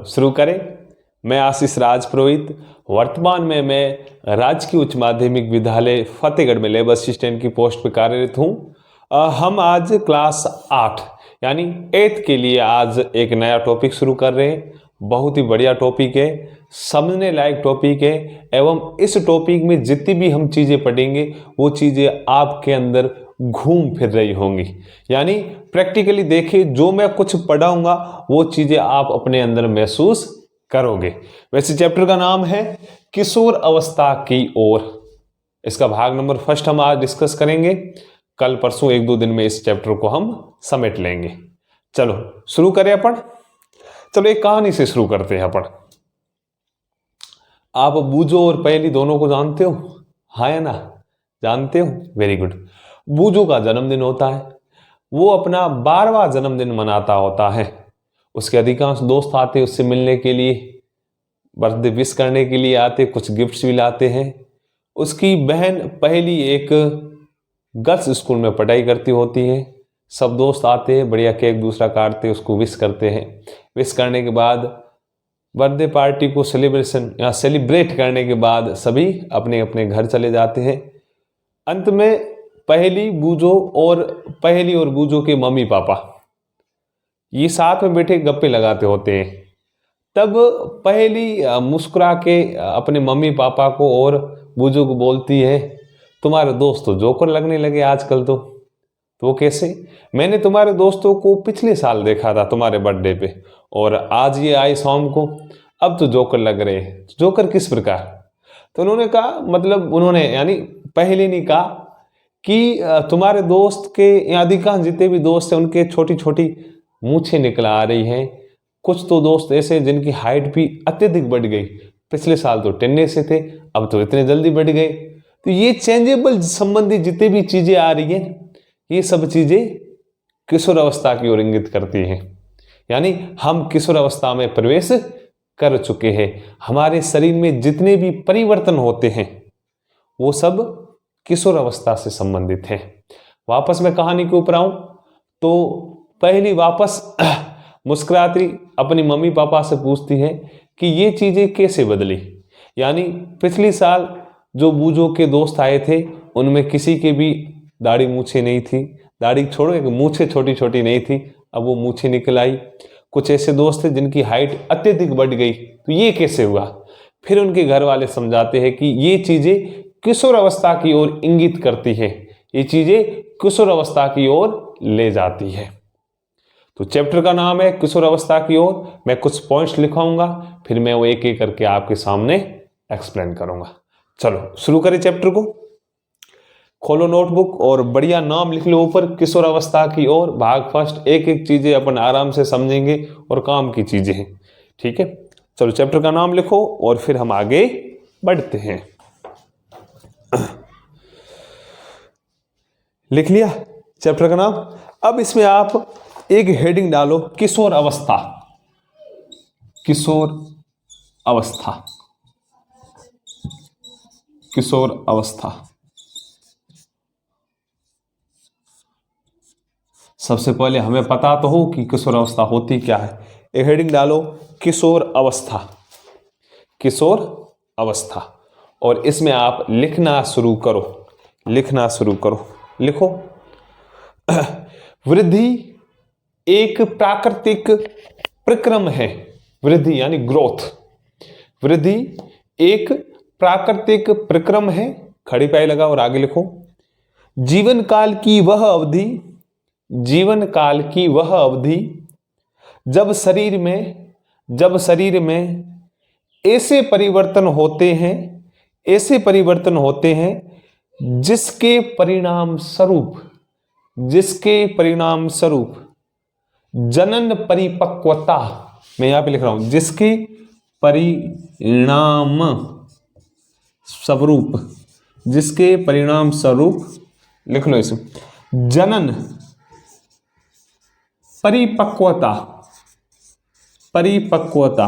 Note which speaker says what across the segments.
Speaker 1: चलो शुरू करें। मैं आशीष राज पुरोहित, वर्तमान में मैं राजकीय उच्च माध्यमिक विद्यालय फतेहगढ़ में लैब असिस्टेंट की पोस्ट पर कार्यरत हूँ। हम आज क्लास 8 यानी 8th के लिए आज एक नया टॉपिक शुरू कर रहे हैं। बहुत ही बढ़िया टॉपिक है, समझने लायक टॉपिक है, एवं इस टॉपिक में जितनी भी हम चीज़ें पढ़ेंगे वो चीज़ें आपके अंदर घूम फिर रही होंगी। यानी प्रैक्टिकली देखिए, जो मैं कुछ पढ़ाऊंगा वो चीज़ें आप अपने अंदर महसूस करोगे। वैसे चैप्टर का नाम है किशोर अवस्था की ओर। इसका भाग नंबर 1 हम आज डिस्कस करेंगे। कल परसों 1-2 दिन में इस चैप्टर को हम समेट लेंगे। चलो शुरू करें अपन। चलो एक कहानी से शुरू करते हैं अपन। आप बूझो और पहेली दोनों को जानते हो, हाँ या ना? जानते हो, वेरी गुड। बूझो का जन्मदिन होता है, वो अपना 12वां जन्मदिन मनाता होता है। उसके अधिकांश दोस्त आते उससे मिलने के लिए, बर्थडे विश करने के लिए आते, कुछ गिफ्ट्स भी लाते हैं। उसकी बहन पहली एक गर्ल्स स्कूल में पढ़ाई करती होती है। सब दोस्त आते हैं, बढ़िया केक दूसरा काटते, उसको विश करते हैं। विश करने के बाद बर्थडे पार्टी को सेलिब्रेट करने के बाद सभी अपने अपने घर चले जाते हैं। अंत में पहली और बूझो के मम्मी पापा ये साथ में बैठे गप्पे लगाते होते हैं। तब पहली मुस्कुरा के अपने मम्मी पापा को और बूझो को बोलती है, तुम्हारे दोस्त तो जोकर लगने लगे आजकल तो वो कैसे? मैंने तुम्हारे दोस्तों को पिछले साल देखा था तुम्हारे बर्थडे पे, और आज ये आई शाम को, अब तो जोकर लग रहे हैं। जोकर किस प्रकार? तो उन्होंने कहा, मतलब उन्होंने यानी पहले ने कहा कि तुम्हारे दोस्त के अधिकांश जितने भी दोस्त हैं उनके छोटी छोटी मूछें निकल आ रही हैं। कुछ तो दोस्त ऐसे जिनकी हाइट भी अत्यधिक बढ़ गई, पिछले साल तो टिन्ने से थे, अब तो इतने जल्दी बढ़ गए। तो ये चेंजेबल संबंधी जितनी भी चीजें आ रही हैं, ये सब चीजें किशोर अवस्था की ओर इंगित करती हैं। यानी हम किशोर अवस्था में प्रवेश कर चुके हैं। हमारे शरीर में जितने भी परिवर्तन होते हैं वो सब किशोर अवस्था से संबंधित है। वापस मैं कहानी के ऊपर आऊं तो पहली वापस मुस्कुराती अपनी मम्मी पापा से पूछती है कि ये चीजें कैसे बदली। यानी पिछले साल जो बूझो के दोस्त आए थे उनमें किसी के भी दाढ़ी मूछें नहीं थी, दाढ़ी छोड़ो एक मूछें छोटी छोटी नहीं थी, अब वो मूछें निकल आई। कुछ ऐसे दोस्त थे जिनकी हाइट अत्यधिक बढ़ गई, तो ये कैसे हुआ? फिर उनके घर वाले समझाते हैं कि ये चीजें किशोर अवस्था की ओर इंगित करती है, ये चीजें किशोर अवस्था की ओर ले जाती है। तो चैप्टर का नाम है किशोर अवस्था की ओर। मैं कुछ पॉइंट्स लिखाऊंगा, फिर मैं वो एक एक करके आपके सामने एक्सप्लेन करूंगा। चलो शुरू करें चैप्टर को। खोलो नोटबुक और बढ़िया नाम लिख लो ऊपर, किशोर अवस्था की ओर भाग 1। एक एक चीजें अपन आराम से समझेंगे और काम की चीजें हैं, ठीक है? चलो चैप्टर का नाम लिखो और फिर हम आगे बढ़ते हैं। लिख लिया चैप्टर का नाम? अब इसमें आप एक हेडिंग डालो, किशोर अवस्था। किशोर अवस्था, किशोर अवस्था। सबसे पहले हमें पता तो हो कि किशोर अवस्था होती क्या है। एक हेडिंग डालो, किशोर अवस्था। किशोर अवस्था, और इसमें आप लिखना शुरू करो, लिखना शुरू करो। लिखो, वृद्धि एक प्राकृतिक प्रक्रम है। वृद्धि यानी ग्रोथ। वृद्धि एक प्राकृतिक प्रक्रम है। खड़ी पाई लगाओ और आगे लिखो, जीवन काल की वह अवधि, जीवन काल की वह अवधि जब शरीर में ऐसे परिवर्तन होते हैं, ऐसे परिवर्तन होते हैं जिसके परिणाम स्वरूप जनन परिपक्वता, मैं यहां पे लिख रहा हूं, जिसके परिणाम स्वरूप, जिसके परिणाम स्वरूप, लिख लो इसमें, जनन परिपक्वता, परिपक्वता,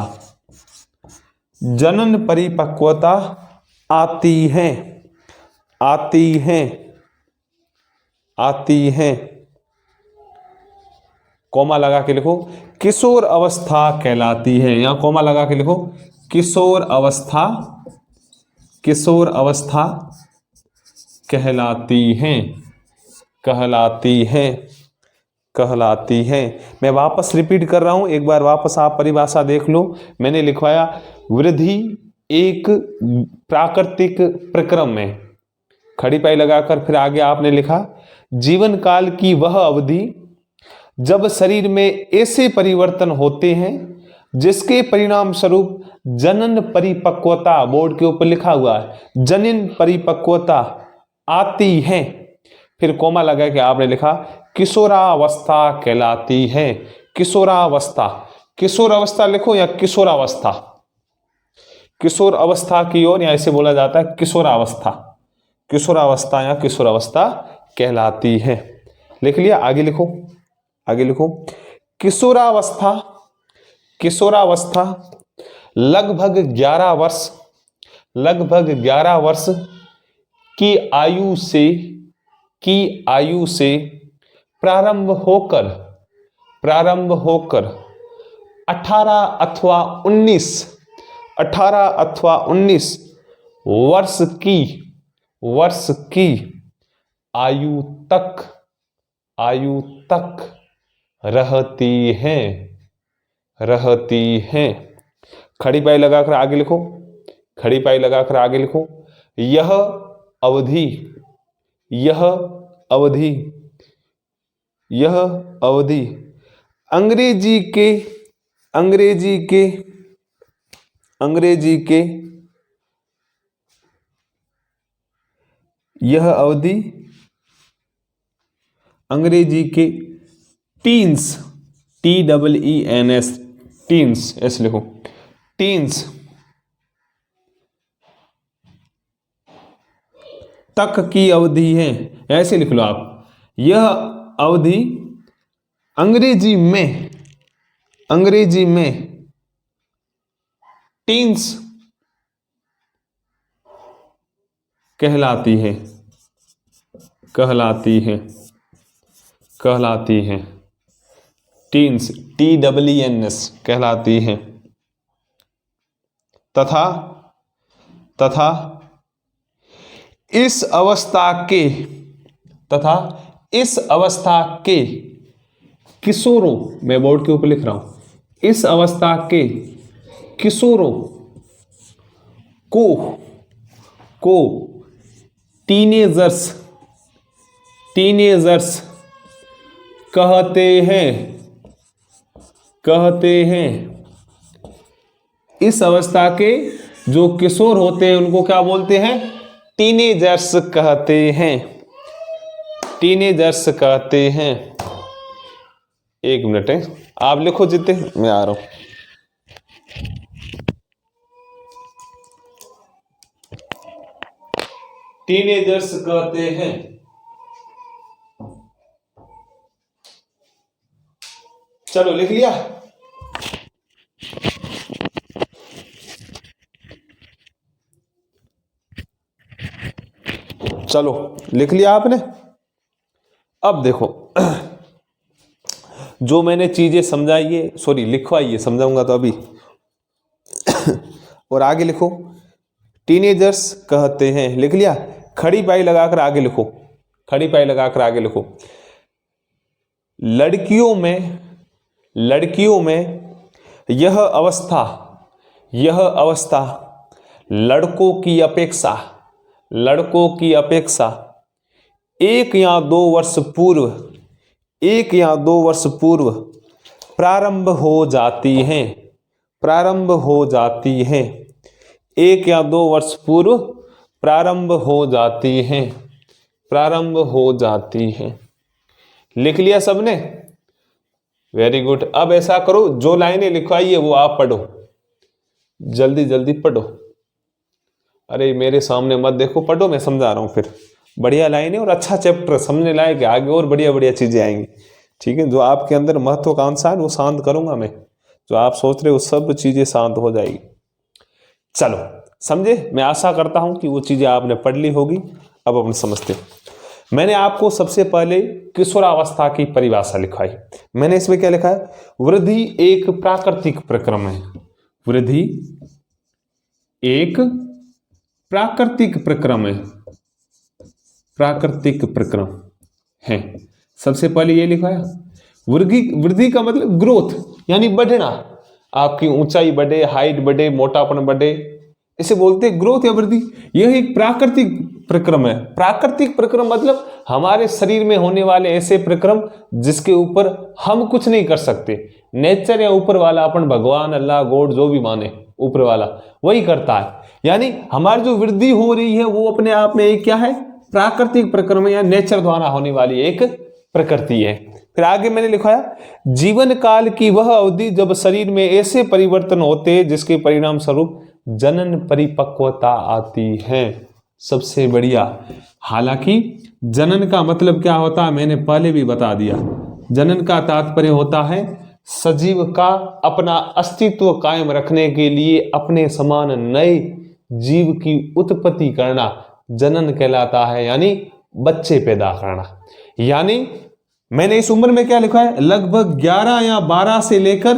Speaker 1: जनन परिपक्वता आती है, आती है, आती है। कॉमा लगा के लिखो, किशोर अवस्था कहलाती है। यहां कोमा लगा के लिखो, किशोर अवस्था, किशोर अवस्था कहलाती है, कहलाती है, कहलाती है। मैं वापस रिपीट कर रहा हूं, एक बार वापस आप परिभाषा देख लो। मैंने लिखवाया वृद्धि एक प्राकृतिक प्रक्रम में, खड़ी पाई लगाकर फिर आगे आपने लिखा जीवन काल की वह अवधि जब शरीर में ऐसे परिवर्तन होते हैं जिसके परिणाम स्वरूप जनन परिपक्वता, बोर्ड के ऊपर लिखा हुआ है जनन परिपक्वता आती है। फिर कोमा लगा के आपने लिखा किशोरावस्था कहलाती है, किशोरावस्था। किशोर अवस्था लिखो या किशोरावस्था, किशोर अवस्था की ओर या ऐसे बोला जाता है किशोरावस्था, किशोरावस्था या किशोरावस्था कहलाती है। लिख लिया, आगे लिखो, आगे लिखो। किशोरावस्था, किशोरावस्था लगभग 11 वर्ष, लगभग 11 वर्ष की आयु से, की आयु से प्रारंभ होकर, प्रारंभ होकर 18 अथवा 19, 18 अथवा 19 वर्ष की, वर्ष की आयु तक, आयु तक रहती है, रहती है। खड़ी पाई लगाकर आगे लिखो, खड़ी पाई लगाकर आगे लिखो। यह अवधि, यह अवधि, यह अवधि अंग्रेजी के, अंग्रेजी के, अंग्रेजी के, यह अवधि अंग्रेजी के टीन्स, TEENS, टीन्स ऐसे लिखो, टीन्स तक की अवधि है, ऐसे लिख लो आप। यह अवधि अंग्रेजी में, अंग्रेजी में टीन्स कहलाती है, कहलाती है, कहलाती है। टीन्स, TEENS कहलाती है। तथा, तथा इस अवस्था के, तथा इस अवस्था के किशोरों, मैं बोर्ड के ऊपर लिख रहा हूं, इस अवस्था के किशोरों को टीनेजर्स, टीनेजर्स कहते हैं, कहते हैं। इस अवस्था के जो किशोर होते हैं उनको क्या बोलते हैं? टीनेजर्स कहते हैं, टीनेजर्स कहते हैं। एक मिनट है, आप लिखो जितने, मैं आ रहा हूं। टीनेजर्स कहते हैं। चलो लिख लिया। चलो लिख लिया आपने। अब देखो जो मैंने चीजें समझाई है, सॉरी लिखवाई है, समझाऊंगा तो अभी और आगे लिखो। टीनेजर्स कहते हैं, लिख लिया। खड़ी पाई लगाकर आगे लिखो, खड़ी पाई लगाकर आगे लिखो। लड़कियों में, लड़कियों में यह अवस्था, यह अवस्था लड़कों की अपेक्षा, लड़कों की अपेक्षा 1 या 2 वर्ष पूर्व, 1 या 2 वर्ष पूर्व प्रारंभ हो जाती हैं, प्रारंभ हो जाती हैं। 1 या 2 वर्ष पूर्व प्रारंभ हो जाती हैं, प्रारंभ हो जाती हैं। लिख लिया सबने? Very good. अब ऐसा करो, जो लाइनें लिखवाई है वो आप पढ़ो, जल्दी जल्दी पढ़ो। अरे मेरे सामने मत देखो, पढ़ो, मैं समझा रहा हूं। फिर बढ़िया लाइनें और अच्छा चैप्टर समझने लायक, आगे और बढ़िया बढ़िया चीजें आएंगी। ठीक है, जो आपके अंदर महत्वाकांक्षा है वो शांत करूंगा मैं, जो आप सोच रहे हो सब चीजें शांत हो जाएगी। चलो समझे? मैं आशा करता हूं कि वो चीजें आपने पढ़ ली होगी। अब अपन समझते हैं। मैंने आपको सबसे पहले किशोरावस्था की परिभाषा लिखाई। मैंने इसमें क्या लिखा है? वृद्धि एक प्राकृतिक प्रक्रम है। वृद्धि एक प्राकृतिक प्रक्रम है। प्राकृतिक प्रक्रम है। सबसे पहले ये लिखा है। वृद्धि का मतलब ग्रोथ, यानी बढ़ना। आपकी ऊंचाई बढ़े, हाइट बढ़े, मोटापन बढ़े, इसे बोलते हैं ग्रोथ या वृद्धि। यह एक प्राकृतिक प्रक्रम है। प्राकृतिक प्रक्रम मतलब हमारे शरीर में होने वाले ऐसे प्रक्रम जिसके ऊपर हम कुछ नहीं कर सकते। नेचर या ऊपर वाला, अपन भगवान, अल्लाह, गॉड जो भी माने, ऊपर वाला वही करता है। यानी हमारी जो वृद्धि हो रही है वो अपने आप में एक क्या है? प्राकृतिक प्रक्रम या नेचर द्वारा होने वाली एक प्रकृति है। फिर आगे मैंने लिखा है, जीवन काल की वह अवधि जब शरीर में ऐसे परिवर्तन होते हैं जिसके परिणाम स्वरूप जनन परिपक्वता आती है। सबसे बढ़िया। हालांकि जनन का मतलब क्या होता है मैंने पहले भी बता दिया। जनन का तात्पर्य होता है सजीव का अपना अस्तित्व कायम रखने के लिए अपने समान नए जीव की उत्पत्ति करना जनन कहलाता है, यानी बच्चे पैदा करना। यानी मैंने इस उम्र में क्या लिखा है? लगभग 11 या 12 से लेकर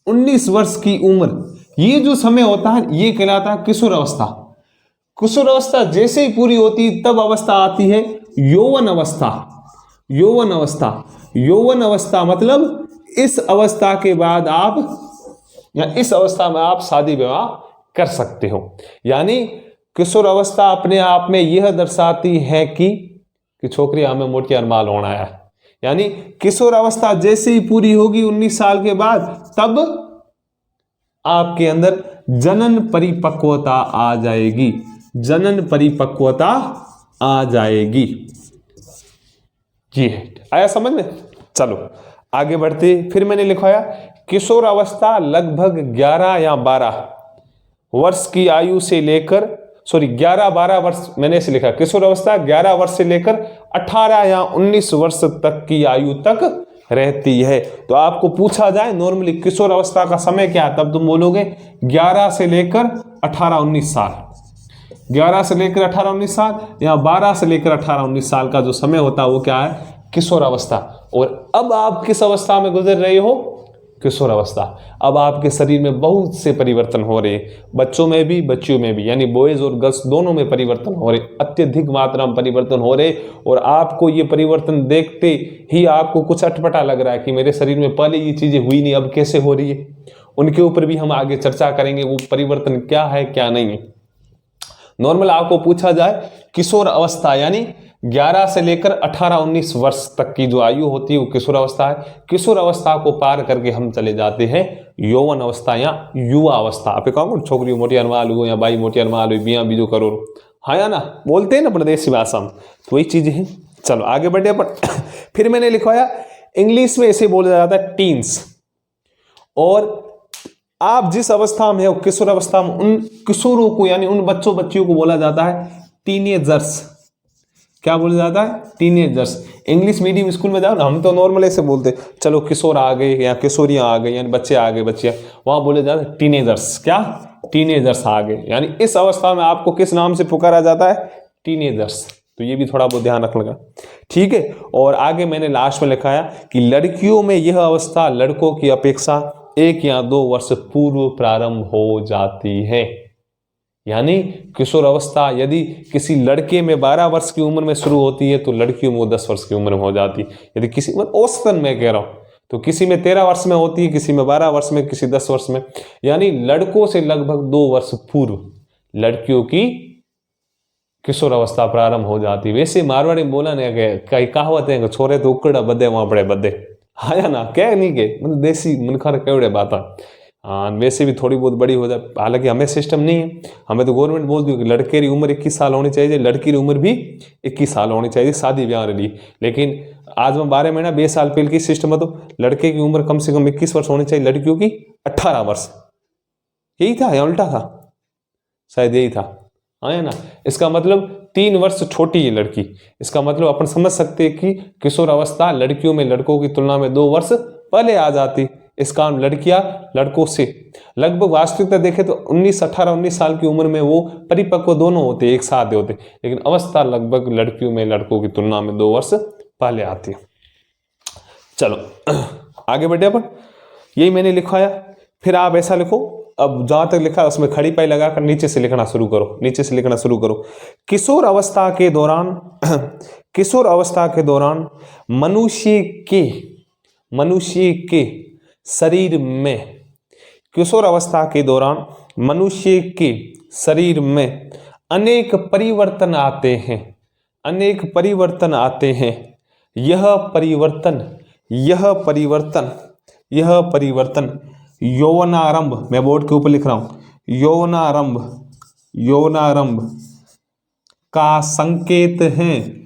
Speaker 1: 19 वर्ष की उम्र, ये जो समय होता है ये कहलाता है किशोर अवस्था। किशोर अवस्था जैसे ही पूरी होती तब अवस्था आती है यौवन अवस्था। यौवन अवस्था, यौवन अवस्था मतलब इस अवस्था के बाद आप या इस अवस्था में आप शादी विवाह कर सकते हो। यानी किशोर अवस्था अपने आप में यह दर्शाती है कि छोकरी हमें मोटी अरमाल होना है। यानी किशोर अवस्था जैसे ही पूरी होगी 19 साल के बाद, तब आपके अंदर जनन परिपक्वता आ जाएगी। जनन परिपक्वता आ जाएगी। जी है, आया समझ में? चलो आगे बढ़ते। फिर मैंने लिखाया किशोर अवस्था लगभग 11 या 12 वर्ष की आयु से लेकर 11-12 वर्ष, मैंने ऐसे लिखा किशोर अवस्था 11 वर्ष से लेकर 18 या 19 वर्ष तक की आयु तक रहती है। तो आपको पूछा जाए नॉर्मली किशोर अवस्था का समय क्या है, तब तुम बोलोगे 11 से लेकर 18-19 साल। 11 से लेकर 18-19 साल या 12 से लेकर 18-19 साल का जो समय होता है वो क्या है? किशोर अवस्था। और अब आप किस अवस्था में गुजर रहे हो? किशोर अवस्था। अब आपके शरीर में बहुत से परिवर्तन हो रहे हैं, बच्चों में भी बच्चियों में भी, यानी बॉयज और गर्ल्स दोनों में परिवर्तन हो रहे, अत्यधिक मात्रा में परिवर्तन हो रहे। और आपको ये परिवर्तन देखते ही आपको कुछ अटपटा लग रहा है कि मेरे शरीर में पहले ये चीजें हुई नहीं, अब कैसे हो रही है। उनके ऊपर भी हम आगे चर्चा करेंगे, वो परिवर्तन क्या है क्या नहीं है। नॉर्मल आपको पूछा जाए किशोर अवस्था यानी 11 से लेकर 18-19 वर्ष तक की जो आयु होती है वो किशोर अवस्था है। किशोर अवस्था को पार करके हम चले जाते हैं यौवन अवस्था या युवा अवस्था। आप कहूँ छोकरी मोटी अनवाल हो या बाई मोटी अनवाल हो, बिया बीजो करो, हाँ या ना, बोलते हैं ना प्रदेशी भाषा में, तो वही चीजें हैं। चलो आगे बढ़े अपन। फिर मैंने लिखवाया इंग्लिश में इसे बोला जाता है टीन्स। और आप जिस अवस्था में हो किशोर अवस्था में, उन किशोरों को यानी उन बच्चों बच्चियों को बोला जाता है टीनेजर्स। क्या बोला जाता है? टीनेजर्स। इंग्लिश मीडियम स्कूल में जाओ ना, हम तो नॉर्मल ऐसे बोलते चलो किशोर आ गए या किशोरियां आ गई, यानी बच्चे आ गए, बच्चियां, वहां बोले जाते हैं टीनेजर्स। क्या? टीनेजर्स आ गए। यानी इस अवस्था में आपको किस नाम से पुकारा जाता है? टीनेजर्स। तो ये भी थोड़ा बहुत ध्यान रखना, ठीक है। और आगे मैंने लास्ट में लिखा है कि लड़कियों में यह अवस्था लड़कों की अपेक्षा 1 या 2 वर्ष पूर्व प्रारंभ हो जाती है। यानी किशोर अवस्था यदि किसी लड़के में 12 वर्ष की उम्र में शुरू होती है तो लड़कियों में वो 10 वर्ष की उम्र में हो जाती है। यदि किसी औसतन मैं कह रहा हूं तो किसी में 13 वर्ष में होती है, किसी में 12 वर्ष में, किसी 10 वर्ष में। यानी लड़कों से लगभग 2 वर्ष पूर्व लड़कियों की किशोर अवस्था प्रारंभ हो जाती है। वैसे मारवाड़ी में बोला ना कई कहावत है, छोरे तो उकड़ा बदे वहां पड़े बदे, हाँ ना, कह नहीं के मतलब देसी मनखा केवड़े बात। हाँ वैसे भी थोड़ी बहुत बड़ी हो जाए, हालांकि हमें सिस्टम नहीं है, हमें तो गवर्नमेंट बोल दी कि लड़के की उम्र 21 साल होनी चाहिए, लड़की की उम्र भी 21 साल होनी चाहिए शादी ब्याह के लिए। लेकिन आज में 12 महीना 20 साल पहले की सिस्टम है, तो लड़के की उम्र कम से कम 21 वर्ष होनी चाहिए, लड़कियों की 18 वर्ष। यही था या उल्टा था? शायद यही था, हाँ ना। इसका मतलब 3 वर्ष छोटी है लड़की। इसका मतलब अपन समझ सकते हैं कि किशोर अवस्था लड़कियों में लड़कों की तुलना में 2 वर्ष पहले आ जाती। इसका हम लड़कियां लड़कों से लगभग वास्तविकता देखें तो 19 साल की उम्र में वो परिपक्व दोनों होते, एक साथ होते, लेकिन अवस्था लगभग लड़कियों में लड़कों की तुलना में 2 वर्ष पहले आती है। चलो आगे बढ़े अपन, यही मैंने लिखवाया। फिर आप ऐसा लिखो, अब जहां तक लिखा उसमें खड़ी पाई लगाकर नीचे से लिखना शुरू करो, नीचे से लिखना शुरू करो। किशोर अवस्था के दौरान किशोर अवस्था के दौरान मनुष्य के शरीर में, किशोर अवस्था के दौरान मनुष्य के शरीर में अनेक परिवर्तन आते हैं, अनेक परिवर्तन आते हैं। यह परिवर्तन यौवनारंभ, मैं बोर्ड के ऊपर लिख रहा हूं, यौवनारंभ का संकेत है।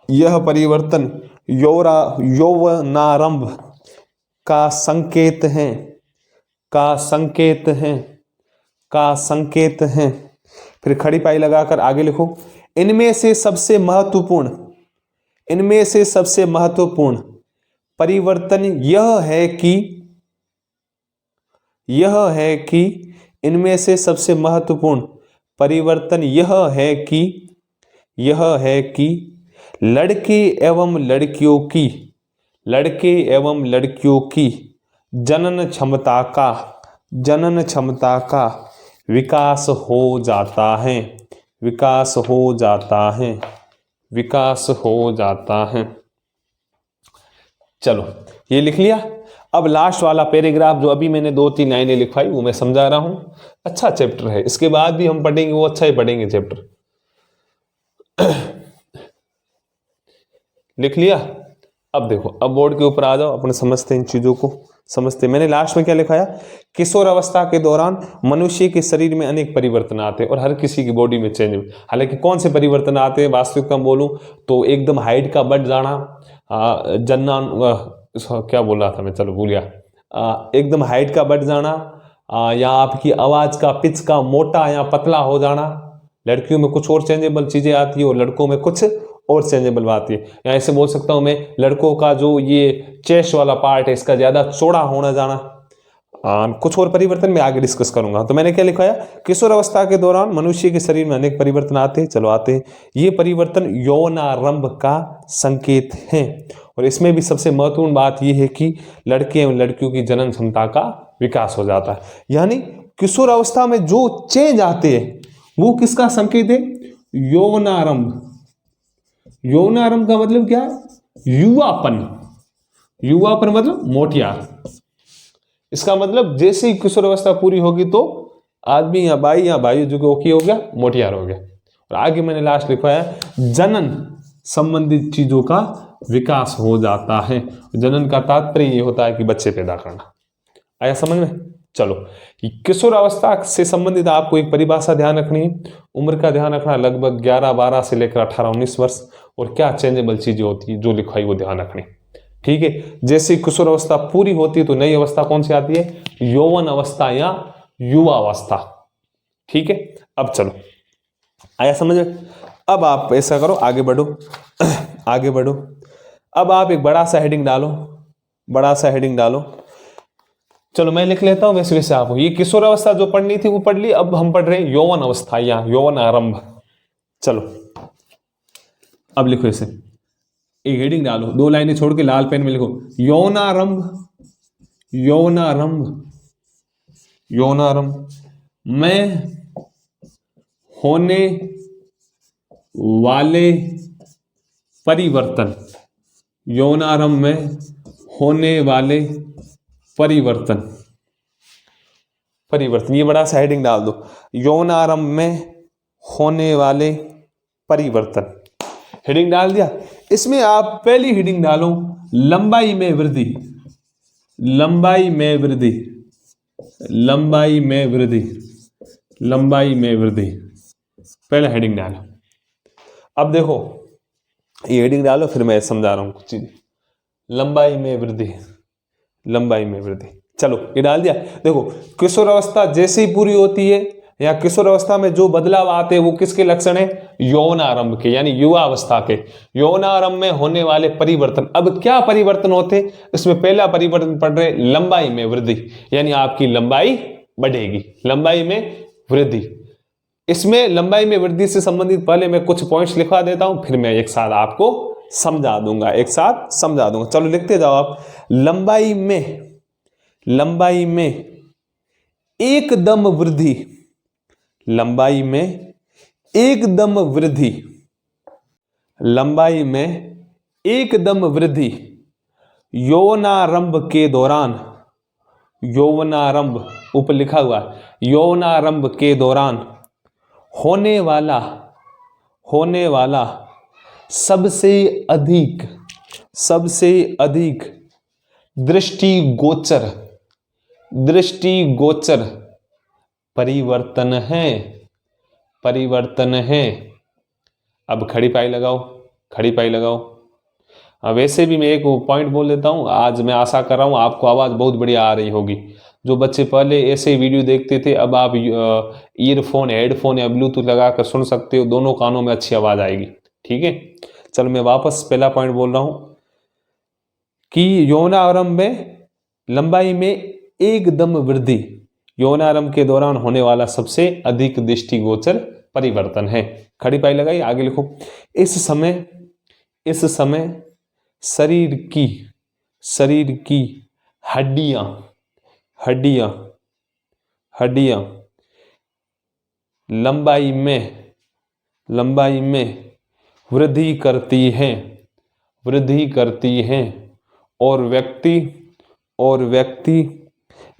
Speaker 1: यह परिवर्तन यौवनारंभ का संकेत है। फिर खड़ी पाई लगाकर आगे लिखो, इनमें से सबसे महत्वपूर्ण परिवर्तन यह है कि लड़के एवं लड़कियों की जनन क्षमता का विकास हो जाता है। चलो ये लिख लिया। अब लास्ट वाला पैराग्राफ जो अभी मैंने 2-3 लाइनें लिखवाई वो मैं समझा रहा हूं। अच्छा चैप्टर है, इसके बाद भी हम पढ़ेंगे, वो अच्छा ही पढ़ेंगे चैप्टर। लिख लिया। अब देखो, अब बोर्ड के ऊपर आ जाओ, अपने समझते हैं इन चीजों को, समझते। मैंने लास्ट में क्या लिखाया, किशोर अवस्था के दौरान मनुष्य के शरीर में अनेक परिवर्तन आते हैं और हर किसी की बॉडी में चेंज। हालांकि कौन से परिवर्तन आते हैं वास्तविक में बोलूं तो एकदम हाइट का बढ़ जाना, क्या बोल रहा था मैं, चलो भूल गया, एकदम हाइट का बढ़ जाना, या आपकी आवाज का पिच का मोटा या पतला हो जाना। लड़कियों में कुछ और चेंजेबल चीजें आती है और लड़कों में कुछ और चेंजेबल बात है। या ऐसे बोल सकता हूं मैं, लड़कों का जो ये चेस्ट वाला पार्ट है इसका ज्यादा चौड़ा होना जाना। कुछ और परिवर्तन मैं आगे डिस्कस करूंगा। तो मैंने क्या लिखाया, किशोर अवस्था के दौरान मनुष्य के शरीर में अनेक परिवर्तन आते हैं। चलो आते हैं। ये परिवर्तन यौवनारंभ का संकेत है और इसमें भी सबसे महत्वपूर्ण बात यह है कि लड़के एवं लड़कियों की जनन क्षमता का विकास हो जाता है। यानी किशोर अवस्था में जो चेंज आते हैं वो किसका संकेत है, यौवनारंभ। यौवनारंभ का मतलब क्या है, युवापन मतलब मोटियार। इसका मतलब जैसे ही किशोर अवस्था पूरी होगी तो आदमी या भाई जो कि हो गया मोटियार हो गया। और आगे मैंने लास्ट लिखवाया, जनन संबंधित चीजों का विकास हो जाता है। जनन का तात्पर्य ये होता है कि बच्चे पैदा करना। आया समझ में। चलो, किशोर अवस्था से संबंधित आपको एक परिभाषा ध्यान रखनी है। उम्र का ध्यान रखना, लगभग 11-12 से लेकर 18-19 वर्ष। और क्या चेंजेबल चीजें होती है जो लिखवाई वो ध्यान रखनी, ठीक है। जैसे किशोर अवस्था पूरी होती है तो नई अवस्था कौन सी आती है, यौवन अवस्था या युवा अवस्था, ठीक है। अब चलो, आया समझ में। अब आप ऐसा करो, आगे बढ़ो। अब आप एक बड़ा सा हेडिंग डालो। चलो मैं लिख लेता हूं, वैसे आप ये किशोर अवस्था जो पढ़नी थी वो पढ़ ली। अब हम पढ़ रहे हैं यौवन अवस्था या यौवन आरंभ। चलो अब लिखो, इसे एक हेडिंग डालो, 2 लाइनें छोड़ के लाल पेन में लिखो, यौनारंभ में होने वाले परिवर्तन। यौनारंभ में होने वाले परिवर्तन, ये बड़ा सा हेडिंग डाल दो, यौनारंभ में होने वाले परिवर्तन। हेडिंग डाल दिया। इसमें आप पहली हेडिंग डालो, लंबाई में वृद्धि। पहला हेडिंग डालो। अब देखो ये हेडिंग डालो, फिर मैं समझा रहा हूं कुछ चीजें। लंबाई में वृद्धि। चलो ये डाल दिया। देखो, किशोर अवस्था जैसे ही पूरी होती है या किशोर अवस्था में जो बदलाव आते हैं वो किसके लक्षण है? यौनारंभ के, यानी युवा अवस्था के। यौनारंभ में होने वाले परिवर्तन। अब क्या परिवर्तन होते? इसमें पहला परिवर्तन पढ़ रहे लंबाई में वृद्धि, यानी आपकी लंबाई बढ़ेगी, लंबाई में वृद्धि। इसमें लंबाई में वृद्धि से संबंधित पहले मैं कुछ पॉइंट्स लिखवा देता हूं, फिर मैं एक साथ आपको समझा दूंगा, एक साथ समझा दूंगा। चलो लिखते जाओ आप। लंबाई में एकदम वृद्धि, लंबाई में एकदम वृद्धि, लंबाई में एकदम वृद्धि यौनारंभ के दौरान, यौनारंभ ऊपर लिखा हुआ, यौनारंभ के दौरान होने वाला सबसे अधिक दृष्टिगोचर परिवर्तन है। अब खड़ी पाई लगाओ। अब वैसे भी मैं एक पॉइंट बोल देता हूं, आज मैं आशा कर रहा हूं आपको आवाज बहुत बढ़िया आ रही होगी। जो बच्चे पहले ऐसे वीडियो देखते थे, अब आप ईयरफोन, हेडफोन या ब्लूटूथ लगाकर सुन सकते हो, दोनों कानों में अच्छी आवाज आएगी। ठीक है, चलो मैं वापस पहला पॉइंट बोल रहा हूं कि यौनारंभ में लंबाई में एकदम वृद्धि यौनारंभ के दौरान होने वाला सबसे अधिक दृष्टिगोचर परिवर्तन है। खड़ी पाई लगाई, आगे लिखो। इस समय शरीर की हड्डियां लंबाई में वृद्धि करती हैं और व्यक्ति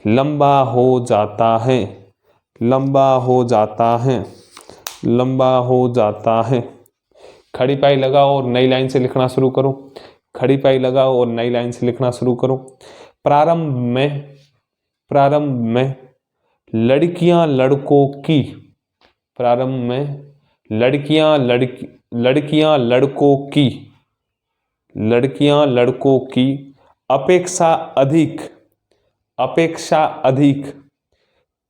Speaker 1: लंबा हो जाता है। खड़ी पाई लगाओ और नई लाइन से लिखना शुरू करो। प्रारंभ में लड़कियां लड़कों की अपेक्षा अधिक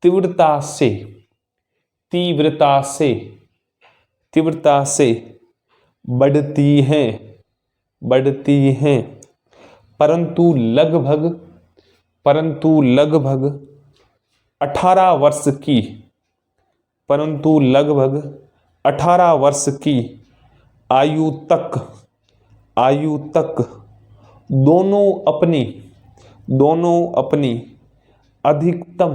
Speaker 1: तीव्रता से बढ़ती हैं, परंतु लगभग 18 वर्ष की आयु तक दोनों अपनी अधिकतम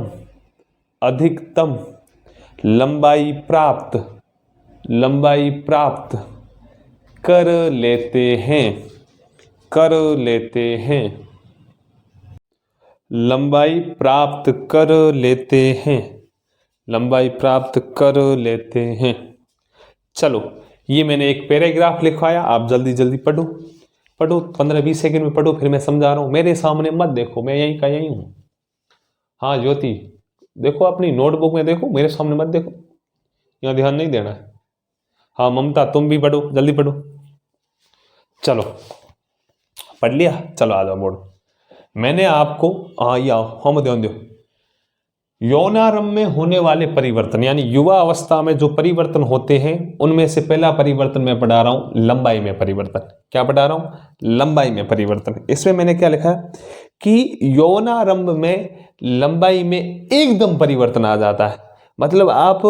Speaker 1: लंबाई प्राप्त कर लेते हैं। लंबाई प्राप्त कर लेते हैं। चलो, ये मैंने एक पैराग्राफ लिखवाया, आप जल्दी जल्दी पढ़ो 15-20 सेकंड में पढ़ो, फिर मैं समझा रहा हूं। मेरे सामने मत देखो, मैं यहीं का यहीं हूं। हाँ ज्योति, देखो अपनी नोटबुक में देखो, मेरे सामने मत देखो, यहाँ ध्यान नहीं देना है। हाँ ममता, तुम भी पढ़ो, जल्दी पढ़ो। चलो पढ़ लिया, चलो आ जाओ बोर्ड। मैंने आपको हम ध्यान दो, यौनारंभ में होने वाले परिवर्तन यानी युवा अवस्था में जो परिवर्तन होते हैं उनमें से पहला परिवर्तन मैं पढ़ा रहा हूं लंबाई में परिवर्तन। क्या पढ़ा रहा हूं? लंबाई में परिवर्तन। इसमें मैंने क्या लिखा कि यौनारंभ में लंबाई में एकदम परिवर्तन आ जाता है। मतलब आप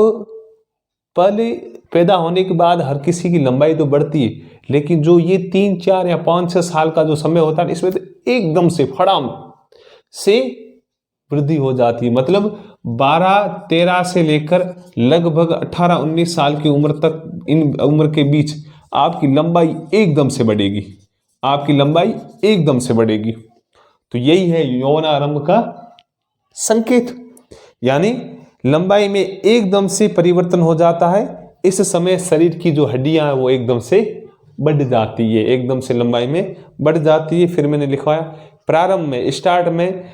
Speaker 1: पहले पैदा होने के बाद हर किसी की लंबाई तो बढ़ती है, लेकिन जो ये 3, 4 या 5, 6 साल का जो समय होता है इसमें तो एकदम से फड़ाम से वृद्धि हो जाती है। मतलब 12, 13 से लेकर लगभग 18, 19 साल की उम्र तक, इन उम्र के बीच आपकी लंबाई एकदम से बढ़ेगी। तो यही है यौनारंभ का संकेत, यानी लंबाई में एकदम से परिवर्तन हो जाता है। इस समय शरीर की जो हड्डियां हैं वो एकदम से बढ़ जाती है, एकदम से लंबाई में बढ़ जाती है। फिर मैंने लिखवाया प्रारंभ में, स्टार्ट में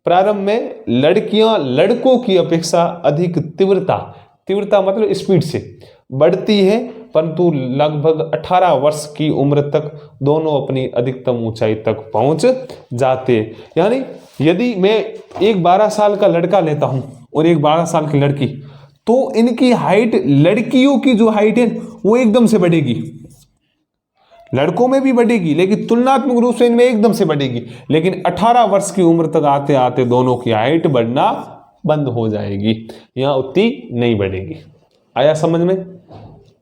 Speaker 1: प्रारंभ में लड़कियां लड़कों की अपेक्षा अधिक तीव्रता मतलब स्पीड से बढ़ती है, परंतु लगभग 18 वर्ष की उम्र तक दोनों अपनी अधिकतम ऊंचाई तक पहुंच जाते हैं। यानी यदि मैं एक 12 साल का लड़का लेता हूं और एक 12 साल की लड़की, तो इनकी हाइट, लड़कियों की जो हाइट है वो एकदम से बढ़ेगी, लड़कों में भी बढ़ेगी लेकिन तुलनात्मक रूप से इनमें एकदम से बढ़ेगी। लेकिन 18 वर्ष की उम्र तक आते आते दोनों की हाइट बढ़ना बंद हो जाएगी, यहां उतनी नहीं बढ़ेगी। आया समझ में?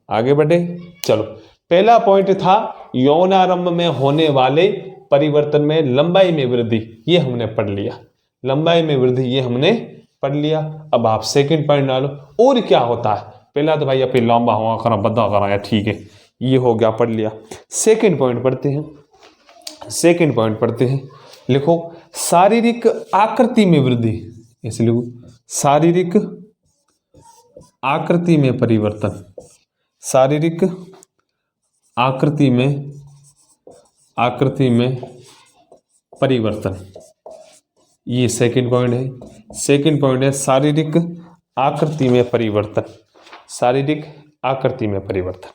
Speaker 1: आगे बढ़े। चलो, पहला पॉइंट था यौनारंभ में होने वाले परिवर्तन में लंबाई में वृद्धि, ये हमने पढ़ लिया। लंबाई में वृद्धि ये हमने पढ़ लिया। अब आप सेकंड पॉइंट डालो, और क्या होता है। पहला तो भाई अपनी लंबा हुआ करा, बद्दा कराया, ठीक है, ये हो गया, पढ़ लिया। सेकंड पॉइंट पढ़ते हैं। सेकंड पॉइंट पढ़ते हैं, लिखो शारीरिक आकृति में वृद्धि। ऐसे लिखो, शारीरिक आकृति में परिवर्तन। शारीरिक आकृति में परिवर्तन, ये सेकंड पॉइंट है। सेकंड पॉइंट है शारीरिक आकृति में परिवर्तन। शारीरिक आकृति में परिवर्तन,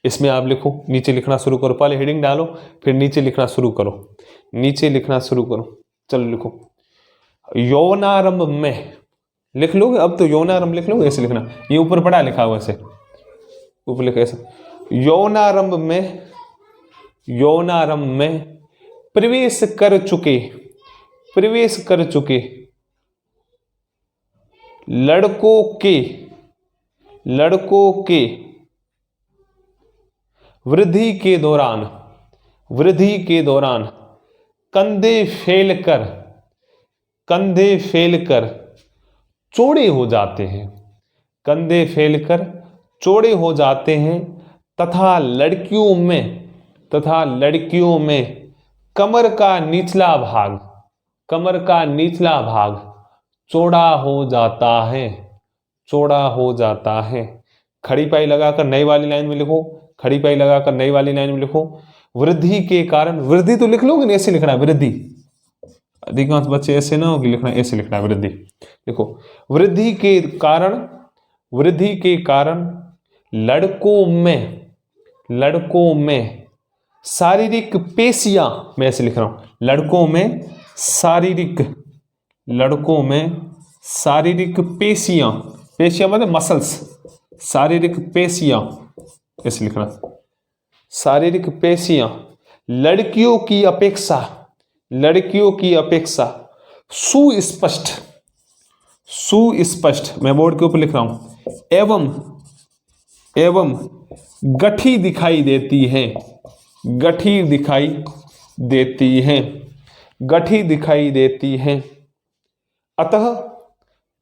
Speaker 1: इसमें आप लिखो, नीचे लिखना शुरू करो, पहले हेडिंग डालो फिर नीचे लिखना शुरू करो, नीचे लिखना शुरू करो। चलो लिखो, यौनारंभ में, लिख लोगे अब तो, यौनारंभ लिख लोगे, ऐसे लिखना, ये ऊपर पढ़ा लिखा हुआ ऐसे, ऊपर लिखा ऐसे, यौनारंभ में प्रवेश कर चुके लड़कों के वृद्धि के दौरान कंधे फैलकर चौड़े हो जाते हैं। कंधे फैलकर चौड़े हो जाते हैं तथा लड़कियों में कमर का निचला भाग चौड़ा हो जाता है। खड़ी पाई लगाकर नई वाली लाइन में लिखो, खड़ी पाई लगाकर नई वाली लाइन में लिखो, वृद्धि के कारण, वृद्धि तो लिख लोगे, ऐसे लिखना है वृद्धि, अधिकांश बच्चे ऐसे ना होगी लिखना, ऐसे लिखना है वृद्धि। देखो, वृद्धि के कारण लड़कों में शारीरिक पेशियां, मैं ऐसे लिख रहा हूं, लड़कों में शारीरिक पेशियां मतलब मसल्स, शारीरिक पेशियां, ऐसे लिखना, शारीरिक पेशियां लड़कियों की अपेक्षा सुस्पष्ट, मैं बोर्ड के ऊपर लिख रहा हूं, एवं गठी दिखाई देती हैं।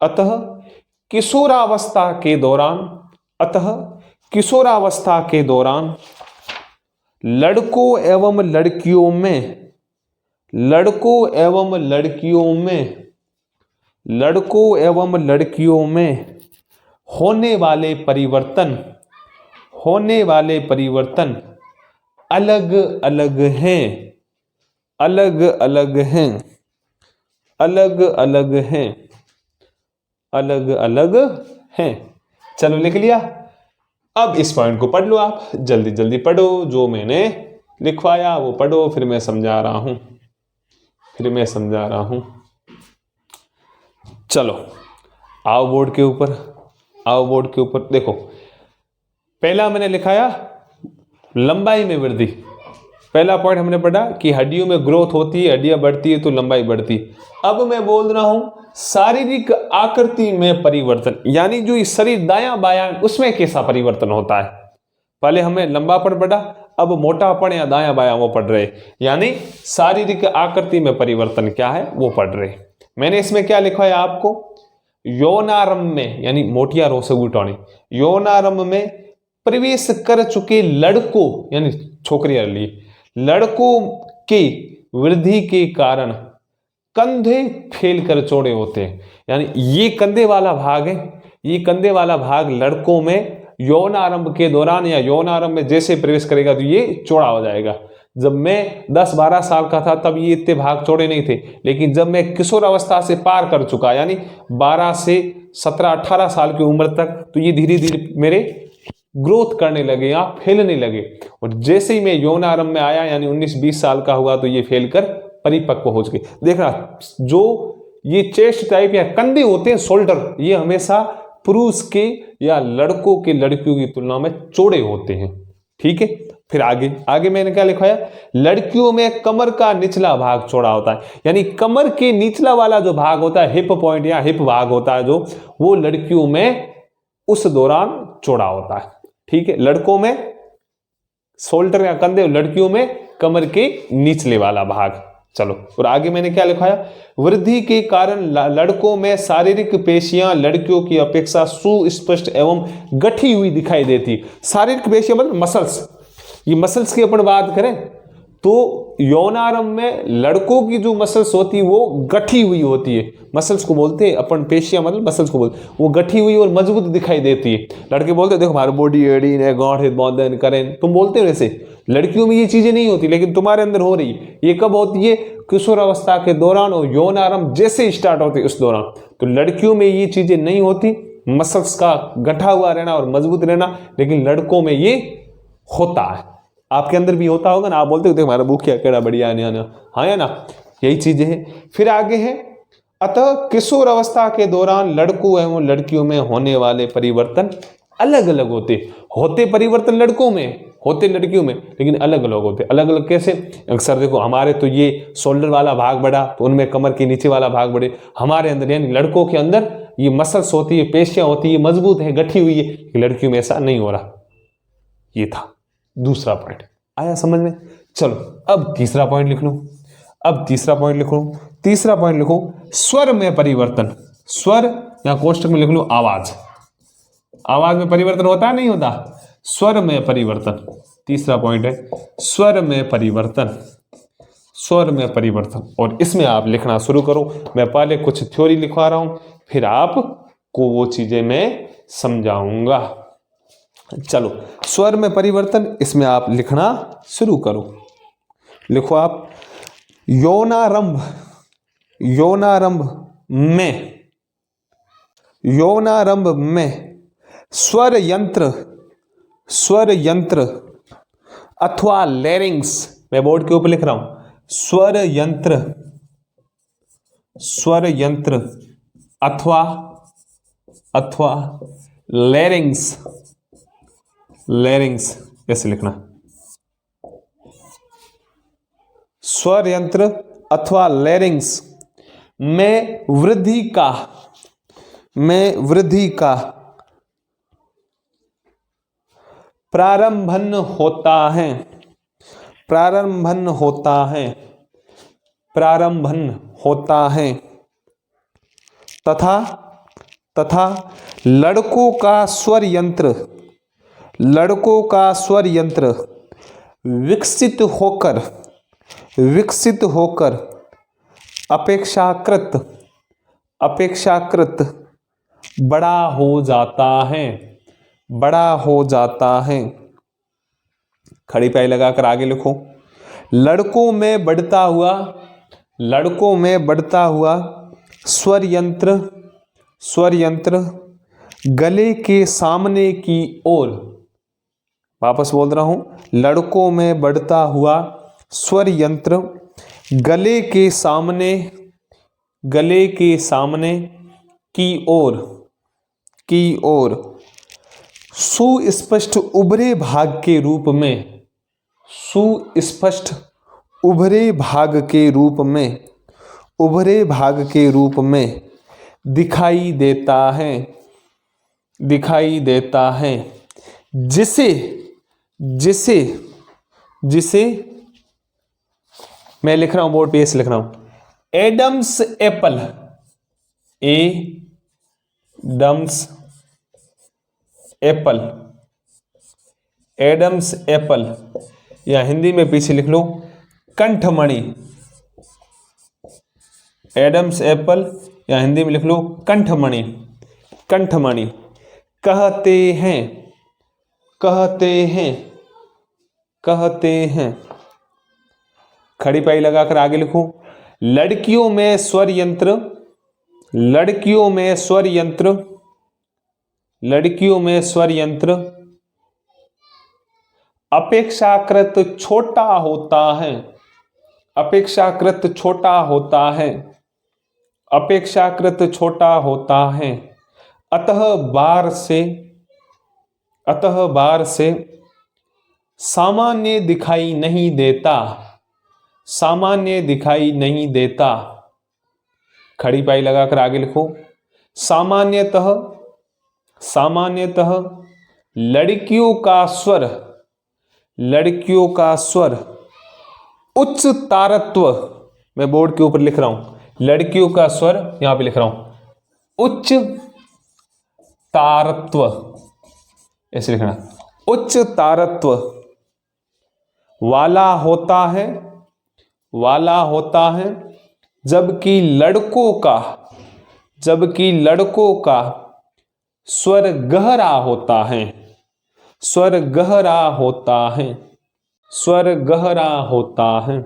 Speaker 1: अतः किशोरावस्था के दौरान लड़कों एवं लड़कियों में होने वाले परिवर्तन अलग अलग हैं। चलो लिख लिया। अब इस पॉइंट को पढ़ लो, आप जल्दी जल्दी पढ़ो, जो मैंने लिखवाया वो पढ़ो, फिर मैं समझा रहा हूं। चलो आओ बोर्ड के ऊपर, देखो पहला मैंने लिखाया लंबाई में वृद्धि। पहला पॉइंट हमने पढ़ा कि हड्डियों में ग्रोथ होती है, हड्डियां बढ़ती है तो लंबाई बढ़ती। अब मैं बोल रहा हूं शारीरिक आकृति में परिवर्तन, यानी जो इस शरीर दायां बायां उसमें कैसा परिवर्तन होता है। पहले हमें लंबापन पढ़ा, अब मोटापन या दायां बायां वो पढ़ रहे, यानी शारीरिक आकृति में परिवर्तन क्या है वो पढ़ रहे। मैंने इसमें क्या लिखा है आपको, यौनारंभ में, यानी मोटिया रो से उल्टानी, यौनारंभ में प्रवेश कर चुके लड़कों, यानी छोकरियां लिए, लड़कों के वृद्धि के कारण कंधे फैल कर चौड़े होते हैं। यानी ये कंधे वाला भाग है, ये कंधे वाला भाग लड़कों में यौनारंभ के दौरान या यौनारंभ में जैसे प्रवेश करेगा तो ये चौड़ा हो जाएगा। जब मैं 10-12 साल का था तब ये इतने भाग चौड़े नहीं थे, लेकिन जब मैं किशोर अवस्था से पार कर चुका, यानी 12 से 17-18 साल की उम्र तक, तो ये धीरे धीरे मेरे ग्रोथ करने लगे या फैलने लगे। और जैसे ही मैं यौनारंभ में आया यानी 19-20 साल का हुआ तो ये फैलकर परिपक्व हो चुके। देखना जो ये चेस्ट टाइप या कंधे होते हैं शोल्डर, ये हमेशा पुरुष के या लड़कों के लड़कियों की तुलना में चौड़े होते हैं। ठीक है, फिर आगे आगे मैंने क्या लिखा है, लड़कियों में कमर का निचला भाग चौड़ा होता है, यानी कमर के निचला वाला जो भाग होता है, हिप पॉइंट या हिप भाग होता है जो, वो लड़कियों में उस दौरान चौड़ा होता है। ठीक है, लड़कों में शोल्डर या कंधे, लड़कियों में कमर के निचले वाला भाग। चलो, और आगे मैंने क्या लिखा है, वृद्धि के कारण लड़कों में शारीरिक पेशियां लड़कियों की अपेक्षा सुस्पष्ट एवं गठी हुई दिखाई देती। शारीरिक पेशियां मतलब मसल्स, ये मसल्स की अपन बात करें तो यौनारंभ में लड़कों की जो मसल्स होती है वो गठी हुई होती है। मसल्स को बोलते हैं अपन, पेशियां मतलब मसल्स को बोलते हैं, वो गठी हुई और मजबूत दिखाई देती है। लड़के बोलते हैं देखो हमारी बॉडी एडी ने गांठ है बौद्धन करें, तुम बोलते हो वैसे। लड़कियों में ये चीजें नहीं होती, लेकिन तुम्हारे अंदर हो रही है। ये कब होती है, किशोर अवस्था के दौरान और यौनारंभ जैसे स्टार्ट होते उस दौरान। तो लड़कियों में ये चीजें नहीं होती, मसल्स का गठा हुआ रहना और मजबूत रहना, लेकिन लड़कों में ये होता है। आपके अंदर भी होता होगा ना, आप बोलते हो देखो हमारा बुक क्या केड़ा बढ़िया है ना, हाँ या ना, यही चीजें हैं। फिर आगे है, अतः किशोर अवस्था के दौरान लड़कों एवं लड़कियों में होने वाले परिवर्तन अलग अलग होते परिवर्तन लड़कों में, होते लड़कियों में, लेकिन अलग अलग होते। अलग अलग कैसे, अक्सर देखो हमारे तो ये शोल्डर वाला भाग बढ़ा तो उनमें कमर के नीचे वाला भाग बढ़े। हमारे अंदर यानी लड़कों के अंदर ये मसल्स होती है, पेशियां होती है, मजबूत है, गठी हुई है, लड़कियों में ऐसा नहीं हो रहा। ये था दूसरा पॉइंट, आया समझ में। चलो अब तीसरा पॉइंट लिख लो, तीसरा पॉइंट लिखो, स्वर में परिवर्तन। स्वर या कोष्टक में लिख लो आवाज। आवाज में परिवर्तन होता है नहीं होता, स्वर में परिवर्तन। तीसरा पॉइंट है स्वर में परिवर्तन, स्वर में परिवर्तन। और इसमें आप लिखना शुरू करो। मैं पहले कुछ थ्योरी लिखवा रहा हूं, फिर आपको वो चीजें मैं समझाऊंगा। चलो, स्वर में परिवर्तन, इसमें आप लिखना शुरू करो। लिखो आप, यौनारंभ में स्वर यंत्र अथवा लैरिंग्स, मैं बोर्ड के ऊपर लिख रहा हूं, स्वर यंत्र अथवा लैरिंग्स कैसे लिखना, स्वर यंत्र अथवा लैरिंग्स में वृद्धि का प्रारंभन होता है तथा लड़कों का स्वर यंत्र विकसित होकर अपेक्षाकृत बड़ा हो जाता है। खड़ी पाई लगाकर आगे लिखो, लड़कों में बढ़ता हुआ स्वर यंत्र गले के सामने की ओर, वापस बोल रहा हूं, लड़कों में बढ़ता हुआ स्वर यंत्र गले के सामने की ओर सुस्पष्ट उभरे भाग के रूप में दिखाई देता है जिसे मैं लिख रहा हूं, बोर्ड पे ऐसे लिख रहा हूं, एडम्स एपल, या हिंदी में पीछे लिख लो कंठमणि। एडम्स एप्पल या हिंदी में लिख लो कंठमणि। कहते हैं खड़ी पाई लगाकर आगे लिखो, लड़कियों में स्वर यंत्र अपेक्षाकृत छोटा होता है, अपेक्षाकृत छोटा होता है, अपेक्षाकृत छोटा होता है। अतः बार से सामान्य दिखाई नहीं देता, सामान्य दिखाई नहीं देता। खड़ी पाई लगाकर आगे लिखो। सामान्यतः, सामान्यतः लड़कियों का स्वर, लड़कियों का स्वर उच्च तारत्व, मैं बोर्ड के ऊपर लिख रहा हूं, लड़कियों का स्वर यहां पे लिख रहा हूं उच्च तारत्व, ऐसे लिखना, उच्च तारत्व वाला होता है, वाला होता है। जबकि लड़कों का स्वर गहरा होता है, स्वर गहरा होता है, स्वर गहरा होता है।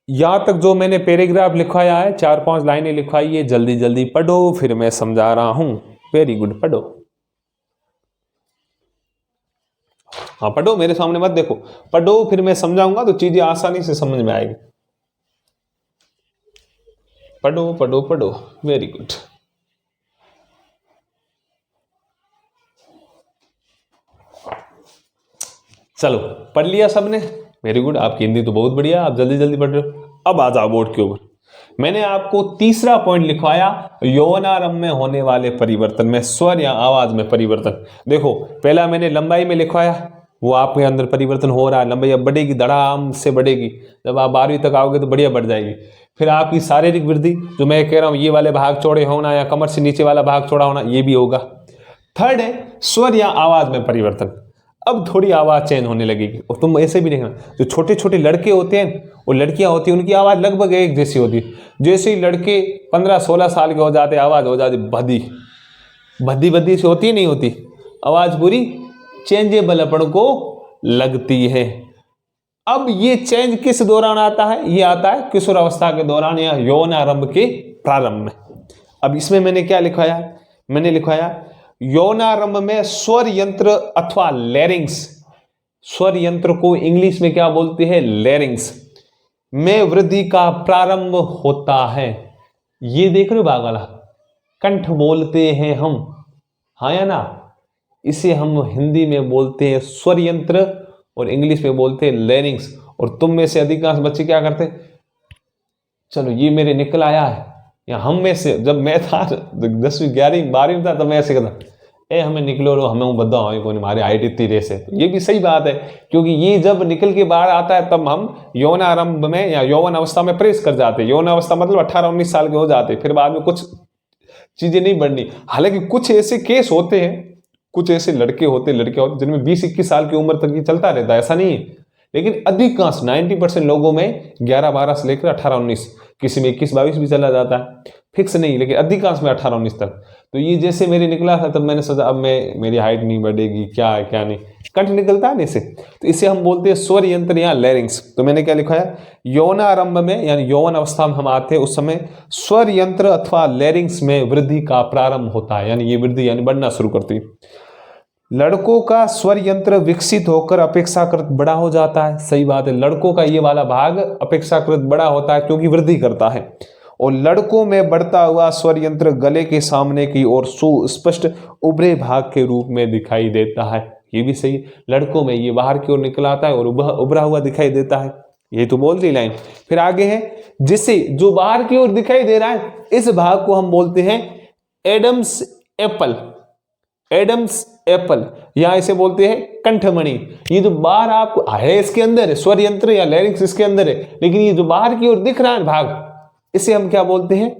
Speaker 1: यहां तक जो मैंने पैराग्राफ लिखवाया है, 4-5 लाइनें लिखवाई है, जल्दी जल्दी पढ़ो, फिर मैं समझा रहा हूं। वेरी गुड, पढ़ो। हाँ पढ़ो, मेरे सामने मत देखो, पढ़ो, फिर मैं समझाऊंगा तो चीजें आसानी से समझ में आएगी। पढ़ो पढ़ो पढ़ो, वेरी गुड। चलो पढ़ लिया सबने, वेरी गुड। आपकी हिंदी तो बहुत बढ़िया, आप जल्दी जल्दी पढ़ रहे हो। अब आ जाओ बोर्ड के ऊपर। मैंने आपको तीसरा पॉइंट लिखवाया, यौवनारंभ में होने वाले परिवर्तन में स्वर या आवाज में परिवर्तन। देखो पहला मैंने लंबाई में लिखवाया, वो आपके अंदर परिवर्तन हो रहा है, लंबाई अब बढ़ेगी, धड़ाम से बढ़ेगी। जब आप 12वीं तक आओगे तो बढ़िया बढ़ जाएगी। फिर आपकी शारीरिक वृद्धि, जो मैं कह रहा हूं, ये वाले भाग चौड़े होना या कमर से नीचे वाला भाग चौड़ा होना, ये भी होगा। थर्ड है स्वर या आवाज में परिवर्तन। अब थोड़ी आवाज चेंज होने लगेगी। और तुम ऐसे भी देखना, जो छोटे छोटे लड़के होते हैं और लड़कियां होती हैं, उनकी आवाज लगभग एक जैसी होती है। जैसे ही लड़के 15-16 साल के हो जाते, आवाज हो जाती भद्दी भद्दी भद्दी से होती नहीं होती, आवाज पूरी चेंजेबल अपन को लगती है। अब ये चेंज किस दौरान आता है? ये आता है किशोर अवस्था के दौरान या यौनारंभ के प्रारंभ में। अब इसमें मैंने क्या लिखवाया? मैंने लिखवाया यौनारंभ में स्वर यंत्र अथवा लैरिंग्स, स्वर यंत्र को इंग्लिश में क्या बोलते हैं? लैरिंग्स में वृद्धि का प्रारंभ होता है। ये देख रहे हो भाग वाला, कंठ बोलते हैं हम, हाँ या ना? इसे हम हिंदी में बोलते हैं स्वर यंत्र और इंग्लिश में बोलते हैं लैरिंग्स। और तुम में से अधिकांश बच्चे क्या करते? चलो ये मेरे निकल आया है, या हम में से, जब मैं था 10वीं 11वीं 12वीं में था, तब मैं ऐसे कहता, ए हमें निकलो रो, हमें बद्दा हो, हमारी हाइट इतनी रेस है। तो ये भी सही बात है, क्योंकि ये जब निकल के बाहर आता है तब हम यौनारंभ में या यौवन अवस्था में प्रवेश कर जाते हैं। यौन अवस्था मतलब 18-19 साल के हो जाते, फिर बाद में कुछ चीजें नहीं बढ़नी। हालांकि कुछ ऐसे केस होते हैं, कुछ ऐसे लड़के होते लड़कियां होते जिनमें 20-21 साल की उम्र तक ये चलता रहता है, ऐसा नहीं है। लेकिन अधिकांश 90% लोगों में 11-12 से लेकर 18-19, किसी में 21-22 भी चला जाता है, फिक्स नहीं, लेकिन अधिकांश में 18-19 तक। तो ये जैसे मेरे निकला था तब मैंने सोचा अब मेरी हाइट नहीं बढ़ेगी, क्या है क्या नहीं, कंठ निकलता है इसे, तो इसे हम बोलते हैं स्वर यंत्र या लैरिंग्स। तो मैंने क्या लिखा है? यौनारंभ में यानी यौवन अवस्था में हम आते हैं, उस समय स्वर यंत्र अथवा लैरिंग्स में वृद्धि का प्रारंभ होता है, यानी ये वृद्धि यानी बढ़ना शुरू करती है। लड़कों का स्वर यंत्र विकसित होकर अपेक्षाकृत बड़ा हो जाता है। सही बात है, लड़कों का ये वाला भाग अपेक्षाकृत बड़ा होता है क्योंकि वृद्धि करता है। और लड़कों में बढ़ता हुआ स्वर यंत्र गले के सामने की ओर सुस्पष्ट उभरे भाग के रूप में दिखाई देता है। ये भी सही, लड़कों में ये बाहर की ओर निकल आता है और उभरा हुआ दिखाई देता है। ये तो बोल दी लाइन। फिर आगे है, जिसे जो बाहर की ओर दिखाई दे रहा है, इस भाग को हम बोलते हैं एडम्स एप्पल। एडम्स एप्पल, यहां इसे बोलते हैं कंठमणि। ये जो बाहर आपको है इसके अंदर है, स्वर यंत्र या लैरिंक्स इसके अंदर है, लेकिन ये जो बाहर की ओर दिख रहा है भाग, इसे हम क्या बोलते हैं?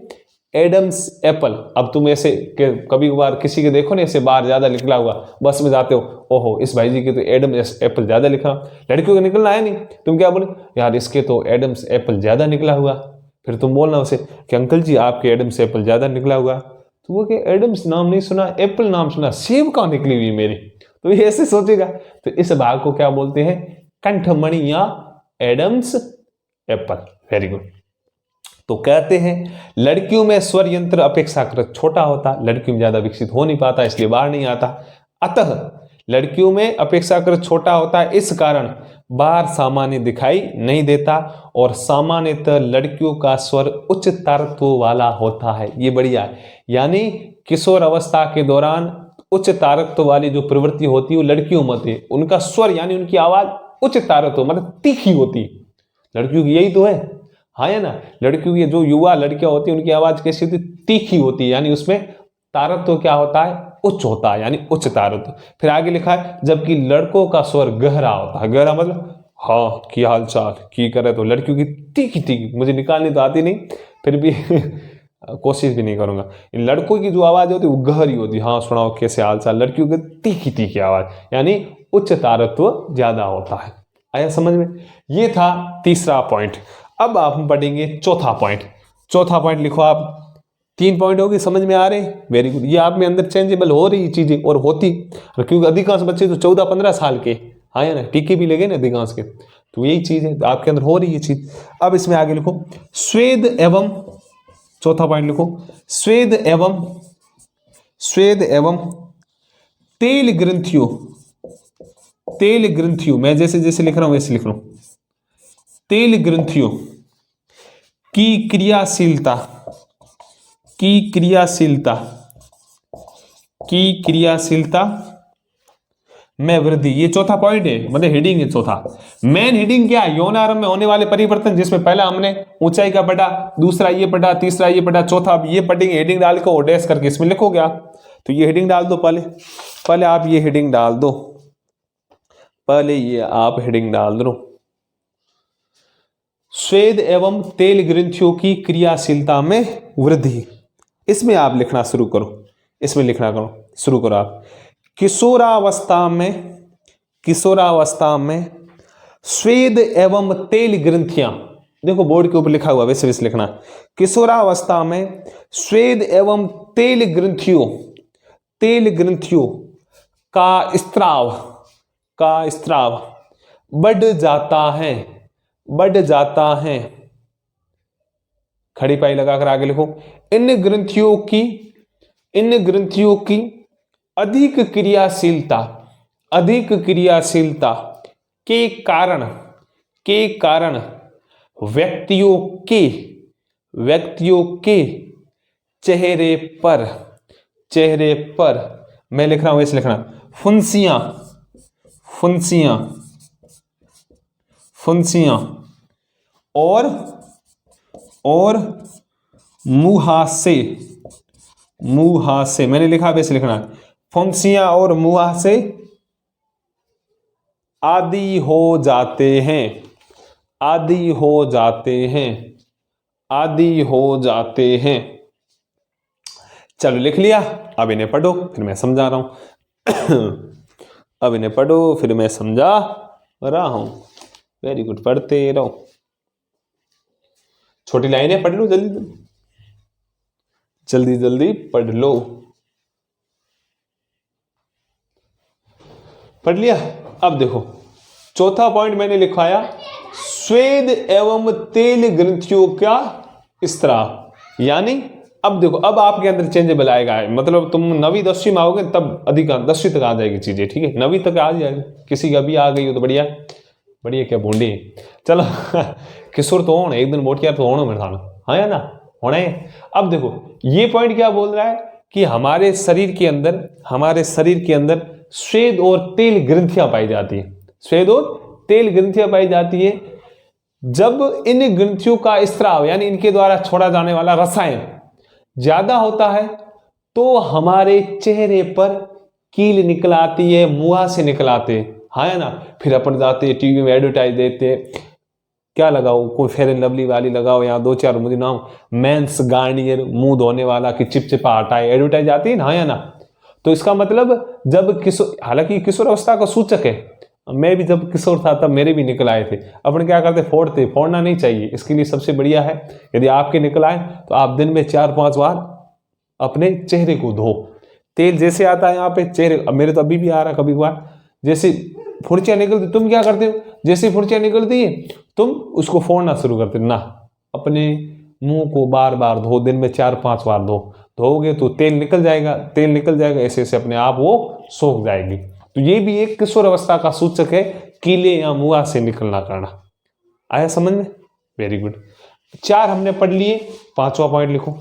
Speaker 1: Adam's apple. अब तुम ऐसे कभी कभार किसी के देखो ना, ऐसे बाहर ज्यादा निकला हुआ, बस में जाते हो, ओहो इस भाई जी के तो एडम्स एप्पल ज्यादा लिखा, लड़कियों का निकलना है नहीं, तुम क्या बोले? यार इसके तो एडम्स एप्पल ज्यादा निकला हुआ। फिर तुम बोलना उसे कि अंकल जी आपके एडम्स एप्पल ज्यादा निकला हुआ। तो वो कि एडम्स नाम नहीं सुना, एप्पल नाम सुना, सेब कहाँ निकली हुई मेरी? तो ये ऐसे सोचेगा। तो इस भाग को क्या बोलते हैं? कंठमणि या एडम्स एप्पल। Very good. तो कहते हैं लड़कियों में स्वर यंत्र अपेक्षाकृत छोटा होता, लड़कियों में ज्यादा विकसित हो नहीं पाता, इसलिए बाहर नहीं आता। अतः लड़कियों में अपेक्षाकृत छोटा होता है, इस कारण बार सामान्य दिखाई नहीं देता और सामान्यतः लड़कियों का स्वर उच्च तारत्व वाला होता है। ये बढ़िया है, यानी किशोर अवस्था के दौरान उच्च तारत्व वाली जो प्रवृत्ति होती है वो लड़कियों में होती है। उनका स्वर यानी उनकी आवाज उच्च तारत्व मतलब तीखी होती है। लड़कियों की यही तो है, हाँ या ना। लड़कियों की जो युवा लड़कियां होती है उनकी आवाज कैसी होती है? तीखी होती है, यानी उसमें तारत्व क्या होता है? उच्च होता है, यानी उच्च तारत्व। फिर आगे लिखा है जबकि लड़कों का स्वर गहरा होता है। गहरा मतलब हाँ की हाल चाल की करे, तो लड़कियों की तीखी तीखी, मुझे निकालनी तो आती नहीं फिर भी कोशिश भी नहीं करूंगा। इन लड़कों की जो आवाज होती है वो गहरी होती है, हाँ सुनाओ कैसे हाल चाल। लड़कियों की तीखी तीखी आवाज, यानी उच्च तारत्व ज्यादा होता है। आया समझ में? ये था तीसरा पॉइंट। अब आप पढ़ेंगे चौथा पॉइंट। चौथा पॉइंट लिखो आप। 3 पॉइंट होगी, समझ में आ रहे? Very good. ये आप में अंदर चेंजेबल हो रही चीजें और होती, क्योंकि अधिकांश बच्चे तो 14-15 साल के, हाँ या ना, टीके भी लगे ना अधिकांश के, तो यही चीज है आपके अंदर हो रही है चीज। अब इसमें आगे लिखो स्वेद एवं, चौथा पॉइंट लिखो स्वेद एवं तेल ग्रंथियों, तेल ग्रंथियों, मैं जैसे जैसे लिख रहा हूं वैसे लिख रहा हूं, तेल ग्रंथियों की क्रियाशीलता, की क्रियाशीलता में वृद्धि। ये चौथा पॉइंट है, मतलब हेडिंग है चौथा। मेन हेडिंग क्या है? यौनारंभ में होने वाले परिवर्तन, जिसमें पहला हमने ऊंचाई का पढ़ा, दूसरा ये पढ़ा, तीसरा ये पढ़ा, चौथा अब ये पढ़ेंगे। हेडिंग डाल के और डैश करके इसमें लिखोगे आप। तो ये हेडिंग डाल दो पहले आप ये हेडिंग डाल दो, पहले ये आप हेडिंग डाल दो, स्वेद एवं तेल ग्रंथियों की क्रियाशीलता में वृद्धि। इसमें आप लिखना शुरू करो, इसमें लिखना करो शुरू करो आप। किशोरावस्था में स्वेद एवं तेल ग्रंथियां, देखो बोर्ड के ऊपर लिखा हुआ वैसे वैसे लिखना। किशोरावस्था में स्वेद एवं तेल ग्रंथियों का स्त्राव बढ़ जाता है। खड़ी पाई लगाकर आगे लिखो इन ग्रंथियों की अधिक क्रियाशीलता के कारण व्यक्तियों के चेहरे पर मैं लिख रहा हूं वैसे लिखना, फुंसियां और मुहासे मैंने लिखा वैसे लिखना, फुंसियां और मुहासे आदि हो जाते हैं। चलो लिख लिया। अब इन्हें पढ़ो फिर मैं समझा रहा हूं। अब इन्हें पढ़ो फिर मैं समझा रहा हूं। वेरी गुड, पढ़ते रहो। छोटी लाइनें पढ़ लो, जल्दी पढ़ लो। पढ़ लिया? अब देखो चौथा पॉइंट मैंने लिखवाया स्वेद एवं तेल ग्रंथियों का स्त्राव, यानी अब देखो अब आपके अंदर चेंजेबल आएगा, मतलब तुम 9वीं 10वीं में आओगे तब अधिकांश 10वीं तक आ जाएगी चीजें, ठीक है? 9वीं तक आ जाएगी, किसी का भी आ गई हो तो बढ़िया क्या बूंदी है। चलो किशोर तो होना एक दिन वोट किया तो होना मेरे सामने, हाँ या ना, होना है। अब देखो ये पॉइंट क्या बोल रहा है कि हमारे शरीर के अंदर स्वेद और तेल ग्रंथियां पाई जाती है, स्वेद और तेल ग्रंथियां पाई जाती है। जब इन ग्रंथियों का स्त्राव यानी इनके द्वारा छोड़ा जाने वाला रसायन ज्यादा होता है तो हमारे चेहरे पर कील निकल आती है, मुहासे निकल आते हैं, हाँ है ना। फिर अपन जाते हैं टीवी में एडवर्टाइज देते हैं, क्या लगाओ, कोई फेयर एंड लवली वाली लगाओ, यहाँ 2-4 मुझे नाम, मेंस गार्नियर मुंह धोने वाला कि चिपचिपा हटाए, एडवर्टाइज आती है ना, हाँ या ना। तो इसका मतलब जब किशोर, हालांकि किशोर अवस्था का सूचक है, मैं भी जब किशोर था तब मेरे भी निकल आए थे। अपन क्या करते, फोड़ना नहीं चाहिए। इसके लिए सबसे बढ़िया है यदि आपके निकल आए तो आप दिन में 4-5 बार अपने चेहरे को धो। तेल जैसे आता है यहाँ पे चेहरे, अब मेरे तो अभी भी आ रहा कभी बार, जैसे फुर्चियां निकलती तुम क्या करते हो, जैसे फुर्चियां निकलती है तुम उसको फोड़ना शुरू करते ना। अपने मुंह को बार बार धो, दिन में 4-5 बार धोओगे तो तेल निकल जाएगा, ऐसे ऐसे अपने आप वो सूख जाएगी। तो ये भी एक किशोर अवस्था का सूचक है, कीले या मुआ से निकलना करना। आया समझ में? Very good. 4 हमने पढ़ लिए, 5वां पॉइंट लिखो।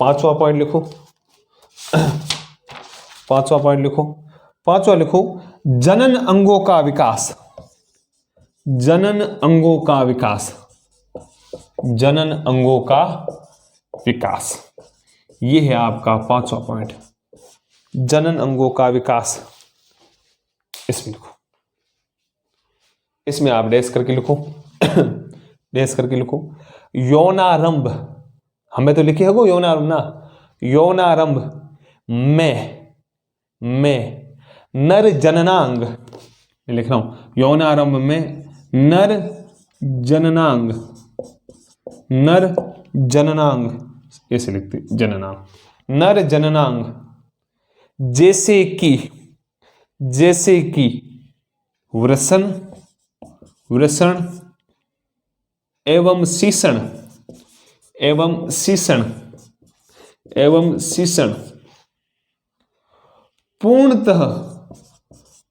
Speaker 1: 5वां पॉइंट लिखो। 5वां पॉइंट लिखो। 5वां लिखो, जनन अंगों का विकास। जनन अंगों का विकास। जनन अंगों का विकास, ये है आपका 5वां पॉइंट। जनन अंगों का विकास इसमें लिखो। इसमें आप डैश करके लिखो। डैश करके लिखो। यौनारंभ, हमें तो लिखे हो यौनारंभ ना। यौनारंभ में नर जननांग, मैं लिख रहा हूं, यौनारंभ में नर जननांग। नर जननांग ऐसे लिखते, जननांग, नर जननांग, जैसे कि वृषण एवं शीषण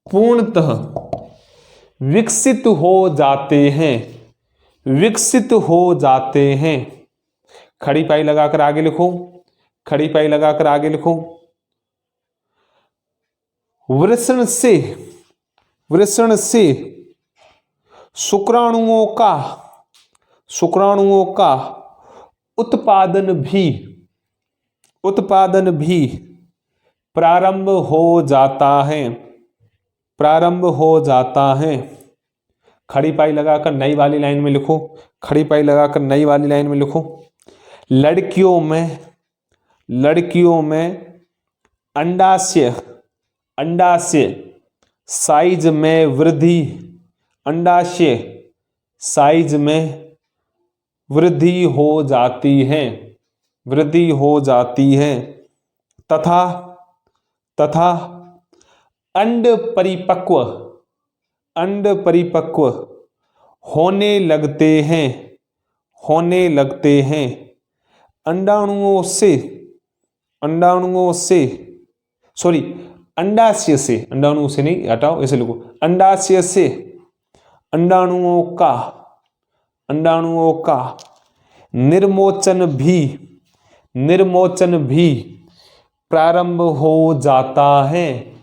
Speaker 1: पूर्णतः विकसित हो जाते हैं। खड़ी पाई लगाकर आगे लिखो। खड़ी पाई लगाकर आगे लिखो। वृषण से शुक्राणुओं का उत्पादन भी प्रारंभ हो जाता है। खड़ी पाई लगाकर नई वाली लाइन में लिखो। खड़ी पाई लगाकर नई वाली लाइन में लिखो। लड़कियों में अंडाशय साइज में वृद्धि, अंडाशय साइज में वृद्धि हो जाती है तथा अंड परिपक्व होने लगते हैं। अंडाणुओं से अंडाशय से, अंडाणुओं से नहीं, हटाओ, ऐसे लिखो। अंडाशय से अंडाणुओं का निर्मोचन भी प्रारंभ हो जाता है।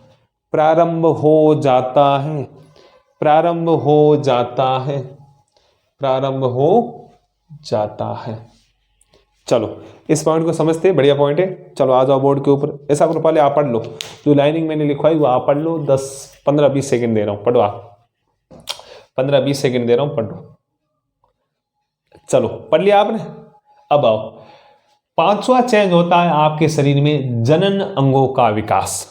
Speaker 1: चलो इस पॉइंट को समझते हैं, बढ़िया पॉइंट है। चलो आ जाओ बोर्ड के ऊपर। ऐसा करो, पहले आप पढ़ लो, जो लाइनिंग मैंने लिखवाई वो आप पढ़ लो। 15-20 सेकंड दे रहा हूं, पढ़ो आप। 15-20 सेकंड दे रहा हूं, पढ़ो। चलो पढ़ लिया आपने। अब आओ, 5वां चेंज होता है आपके शरीर में जनन अंगों का विकास।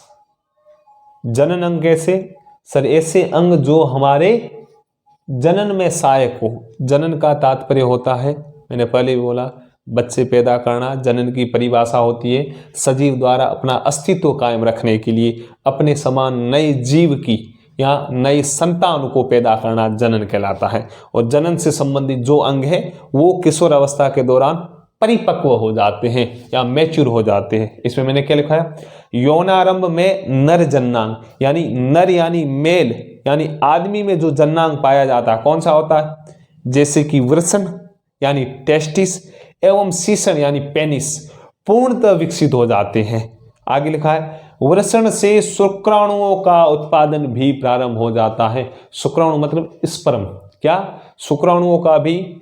Speaker 1: जनन अंग कैसे? सर ऐसे अंग जो हमारे जनन में सहायक हो। जनन का तात्पर्य होता है, मैंने पहले भी बोला, बच्चे पैदा करना। जनन की परिभाषा होती है सजीव द्वारा अपना अस्तित्व कायम रखने के लिए अपने समान नए जीव की या नए संतान को पैदा करना जनन कहलाता है। और जनन से संबंधित जो अंग है वो किशोर अवस्था के दौरान परिपक्व हो जाते हैं या मैच्योर हो जाते हैं। इसमें मैंने क्या लिखा है? यौनारंभ में नर जननांग, यानी नर यानी मेल, यानी आदमी में जो जननांग पाया जाता है कौन सा होता है? जैसे कि वृषण यानी टेस्टिस एवं शीषण यानी पेनिस पूर्णतः विकसित हो जाते हैं। आगे लिखा है वृषण से शुक्राणुओं का उत्पादन भी प्रारंभ हो जाता है। शुक्राणु मतलब स्पर्म, क्या? शुक्राणुओं का भी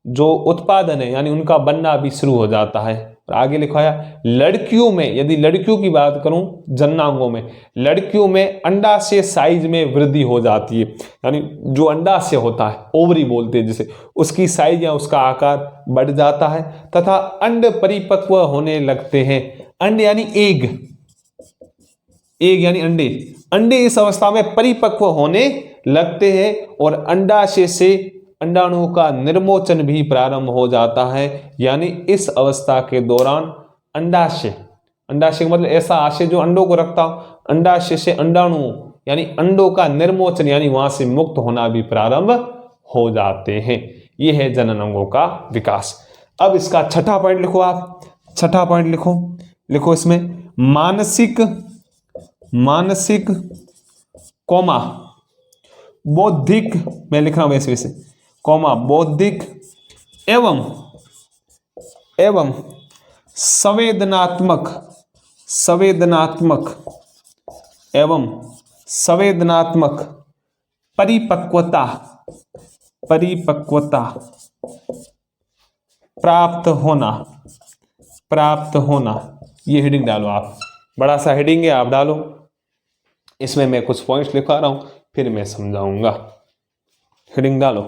Speaker 1: जो उत्पादन है यानी उनका बनना भी शुरू हो जाता है। और आगे लिखा है लड़कियों में, यदि लड़कियों की बात करूं जननांगों में, लड़कियों में अंडाशय साइज में वृद्धि हो जाती है। यानी जो अंडाशय होता है, ओवरी बोलते हैं जिसे, उसकी साइज या उसका आकार बढ़ जाता है तथा अंड परिपक्व होने लगते हैं। अंड यानी एग, एग यानी अंडे, अंडे इस अवस्था में परिपक्व होने लगते हैं और अंडाशय से अंडाणुओं का निर्मोचन भी प्रारंभ हो जाता है। यानी इस अवस्था के दौरान अंडाशय, अंडाशय मतलब ऐसा आशय जो अंडों को रखता हो, अंडाशय से अंडाणुओं यानी अंडों का निर्मोचन यानी वहां से मुक्त होना भी प्रारंभ हो जाते हैं। यह है जनन अंगों का विकास। अब इसका छठा पॉइंट लिखो आप। छठा पॉइंट लिखो इसमें मानसिक कौमा बौद्धिक, मैं लिख रहा हूं वैसे वैसे, कौमा बौद्धिक एवं संवेदनात्मक परिपक्वता प्राप्त होना। ये हेडिंग डालो आप, बड़ा सा हेडिंग है, आप डालो। इसमें मैं कुछ पॉइंट्स लिखा रहा हूं, फिर मैं समझाऊंगा। हेडिंग डालो।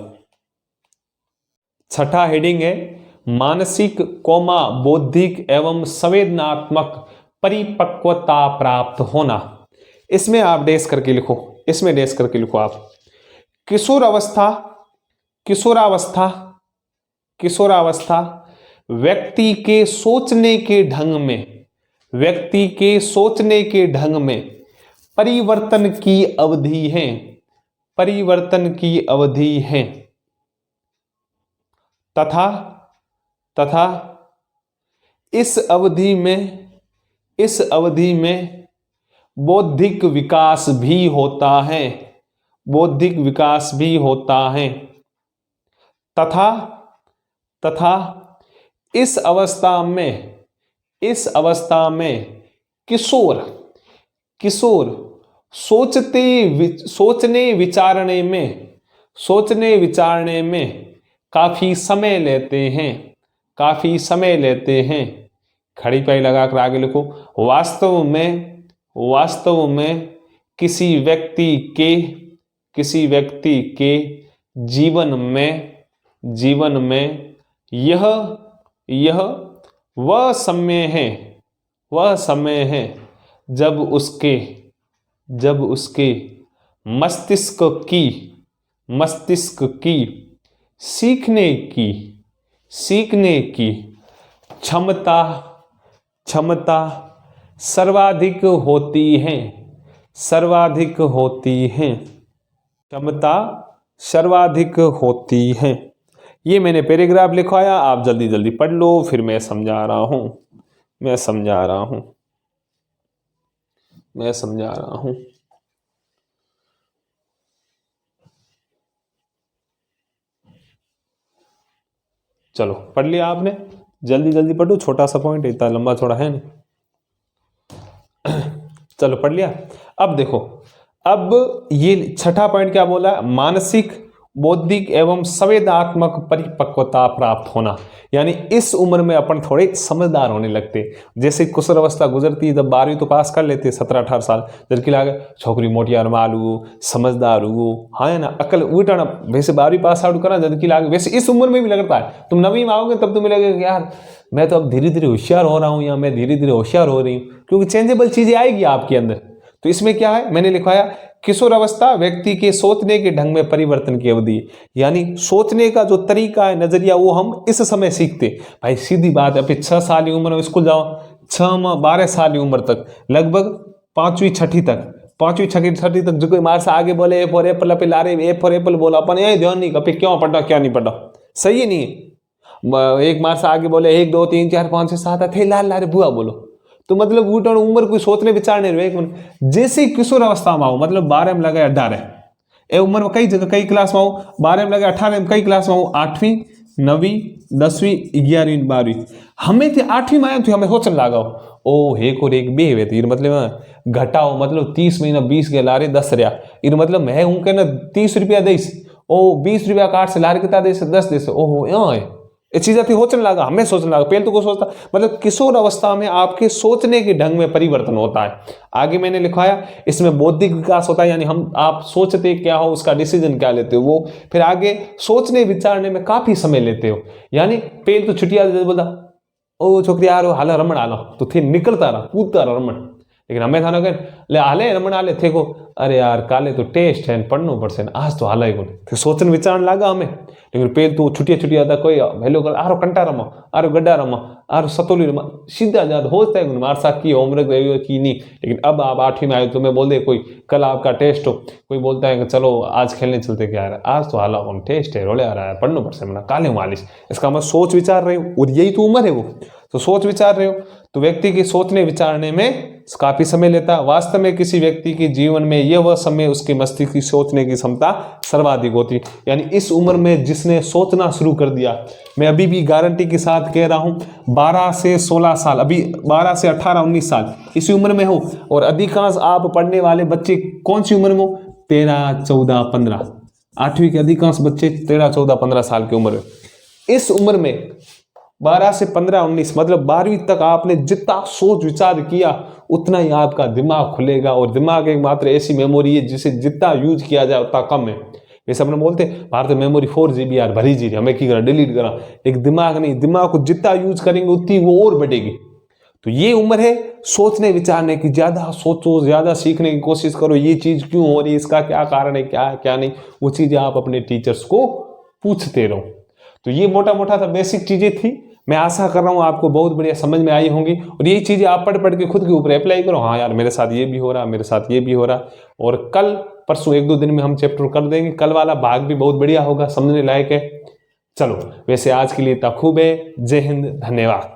Speaker 1: छठा हेडिंग है मानसिक कौमा बौद्धिक एवं संवेदनात्मक परिपक्वता प्राप्त होना। इसमें आप डैश करके लिखो, इसमें डैश करके लिखो आप। किशोरावस्था व्यक्ति के सोचने के ढंग में परिवर्तन की अवधि है तथा इस अवधि में बौद्धिक विकास भी होता है तथा इस अवस्था में किशोर सोचने विचारने में काफी समय लेते हैं। खड़ी पाई लगा कर आगे लिखो। वास्तव में किसी व्यक्ति के जीवन में यह वह समय है जब उसके मस्तिष्क की सीखने की क्षमता सर्वाधिक होती है। ये मैंने पैराग्राफ लिखवाया, आप जल्दी जल्दी पढ़ लो, फिर मैं समझा रहा हूं। चलो पढ़ लिया आपने, जल्दी जल्दी पढ़ो, छोटा सा पॉइंट, इतना लंबा चौड़ा है नहीं। चलो पढ़ लिया। अब देखो, अब ये छठा पॉइंट क्या बोला, मानसिक बौद्धिक एवं संवेदनात्मक परिपक्वता प्राप्त होना। यानी इस उम्र में अपन थोड़े समझदार होने लगते। जैसे किशोर अवस्था गुजरती है, जब 12वीं तो पास कर लेते 17-18 साल, जबकि लागे छोकरी मोटियार मालू समझदार हुआ, हाँ ना, अकल उठाना। वैसे 12वीं पास आउट करा, जबकि लागे वैसे इस उम्र में भी लगता है। तुम 9वीं में आओगे तब तुम्हें लगेगा यार मैं तो अब धीरे धीरे होशियार हो रहा हूँ, या मैं धीरे धीरे होशियार हो रही हूँ, क्योंकि चेंजेबल चीजें आएगी आपके अंदर। तो इसमें क्या है, मैंने लिखवाया किशोर अवस्था व्यक्ति के सोचने के ढंग में परिवर्तन की अवधि। यानी सोचने का जो तरीका है, नजरिया, वो हम इस समय सीखते। भाई सीधी बात है, अभी 6 साल की उम्र में स्कूल जाओ, 12 साल की उम्र तक, लगभग 5वीं 6वीं तक जो कोई मार से आगे बोले ए फॉर एप्पल, अपे लारे ए फॉर एप्पल बोला, अपन ये ध्यान नहीं कभी क्यों पढ़ा क्या नहीं पढ़ा, सही है नहीं। एक मार से आगे बोले 1 2 3 4 5 6 7 8 लाल लारे बुआ बोलो, तो मतलब उम्र कोई सोचने विचारने रहे। एक मिनट, जैसे किशोर अवस्था में आओ, मतलब 12 में लगे 18, ए उम्र में कई जगह कई क्लास में आओ, 12 में लगे 18 में कई क्लास में आओ, 8वीं 9वीं 10वीं 11वीं 12वीं, हमें थे 8वीं में आए थे, हमें सोचने लगा ओ एक और एक बे हुए थे, मतलब घटाओ, मतलब 30 महीना 20 के लारे 10 रहा, इन मतलब मैं हूं कहना 30 रुपया देस, ओ 20 रुपया काट से लारे कितना देस 10 देस, ओहो यहाँ है ये चीज थी, सोचने लगा, हमें सोचने लगा, पहले तो को सोचता। मतलब किशोर अवस्था में आपके सोचने के ढंग में परिवर्तन होता है। आगे मैंने लिखवाया इसमें बौद्धिक विकास होता है, यानी आप सोचते क्या हो, उसका डिसीजन क्या लेते हो, वो फिर आगे सोचने विचारने में काफी समय लेते हो। यानी पहले तो छुट्टियां बोलता ओ छोकरी आ रहा हाल रमण आलो, तो थे निकलता रहा कूदता रहा रमण, लेकिन हमें था ना ले हाले रमण आले थे को, अरे यार काले तो टेस्ट है पढ़ना पड़से, आज तो हाल फिर सोचन विचारण लगा हमें। लेकिन पहले तो छुट्टियां था कोई हेलो कर आरो कंटा रमा, आरो गड्ढा रमा, आरो सतोली रमा, सीधा जाता होता है मार साथ की होमवर्क की नहीं। लेकिन अब आप 8वीं में आए तो मैं बोल दे कोई कल आपका टेस्ट हो, कोई बोलता है कि चलो आज खेलने चलते, क्या यार आज तो हाल टेस्ट है रोले आ रहा है पढ़ना पड़से, मना काले मालिश, इसका मैं सोच विचार रहे हो, और यही तो उम्र है वो, तो सोच विचार रहे हो, तो व्यक्ति के सोचने विचारने में काफी समय लेता है। वास्तव में किसी व्यक्ति के जीवन में यह वह समय उसके मस्तिष्क की सोचने की क्षमता सर्वाधिक होती है। यानी इस उम्र में जिसने सोचना शुरू कर दिया, मैं अभी भी गारंटी के साथ कह रहा हूँ 12 से 16 साल, अभी 12 से 18-19 साल इसी उम्र में हो, और अधिकांश आप पढ़ने वाले बच्चे कौन सी उम्र में हो, 13, 14, 15, 8वीं के अधिकांश बच्चे 13, 14, 15 साल की उम्र में। इस उम्र में 12 से 15-19 मतलब 12वीं तक आपने जितना सोच विचार किया उतना ही आपका दिमाग खुलेगा। और दिमाग एक मात्र ऐसी मेमोरी है जिसे जितना यूज किया जाए उतना कम है। वैसे अपने बोलते भारत में मेमोरी 4 GB यार भरी जी हमें की करा डिलीट करा, एक दिमाग नहीं, दिमाग को जितना यूज करेंगे उतनी वो और बढ़ेगी। तो ये उम्र है सोचने विचारने की, ज्यादा सोचो, ज्यादा सीखने की कोशिश करो, ये चीज क्यों हो रही है, इसका क्या कारण है, क्या है क्या नहीं, वो चीजें आप अपने टीचर्स को पूछते रहो। तो ये मोटा मोटा सा बेसिक चीजें थी। मैं आशा कर रहा हूँ आपको बहुत बढ़िया समझ में आई होंगी, और यही चीजें आप पढ़ के खुद के ऊपर अप्लाई करो। हाँ यार मेरे साथ ये भी हो रहा, मेरे साथ ये भी हो रहा, और कल परसों 1-2 दिन में हम चैप्टर कर देंगे। कल वाला भाग भी बहुत बढ़िया होगा, समझने लायक है। चलो वैसे आज के लिए इतना खूब है। जय हिंद, धन्यवाद।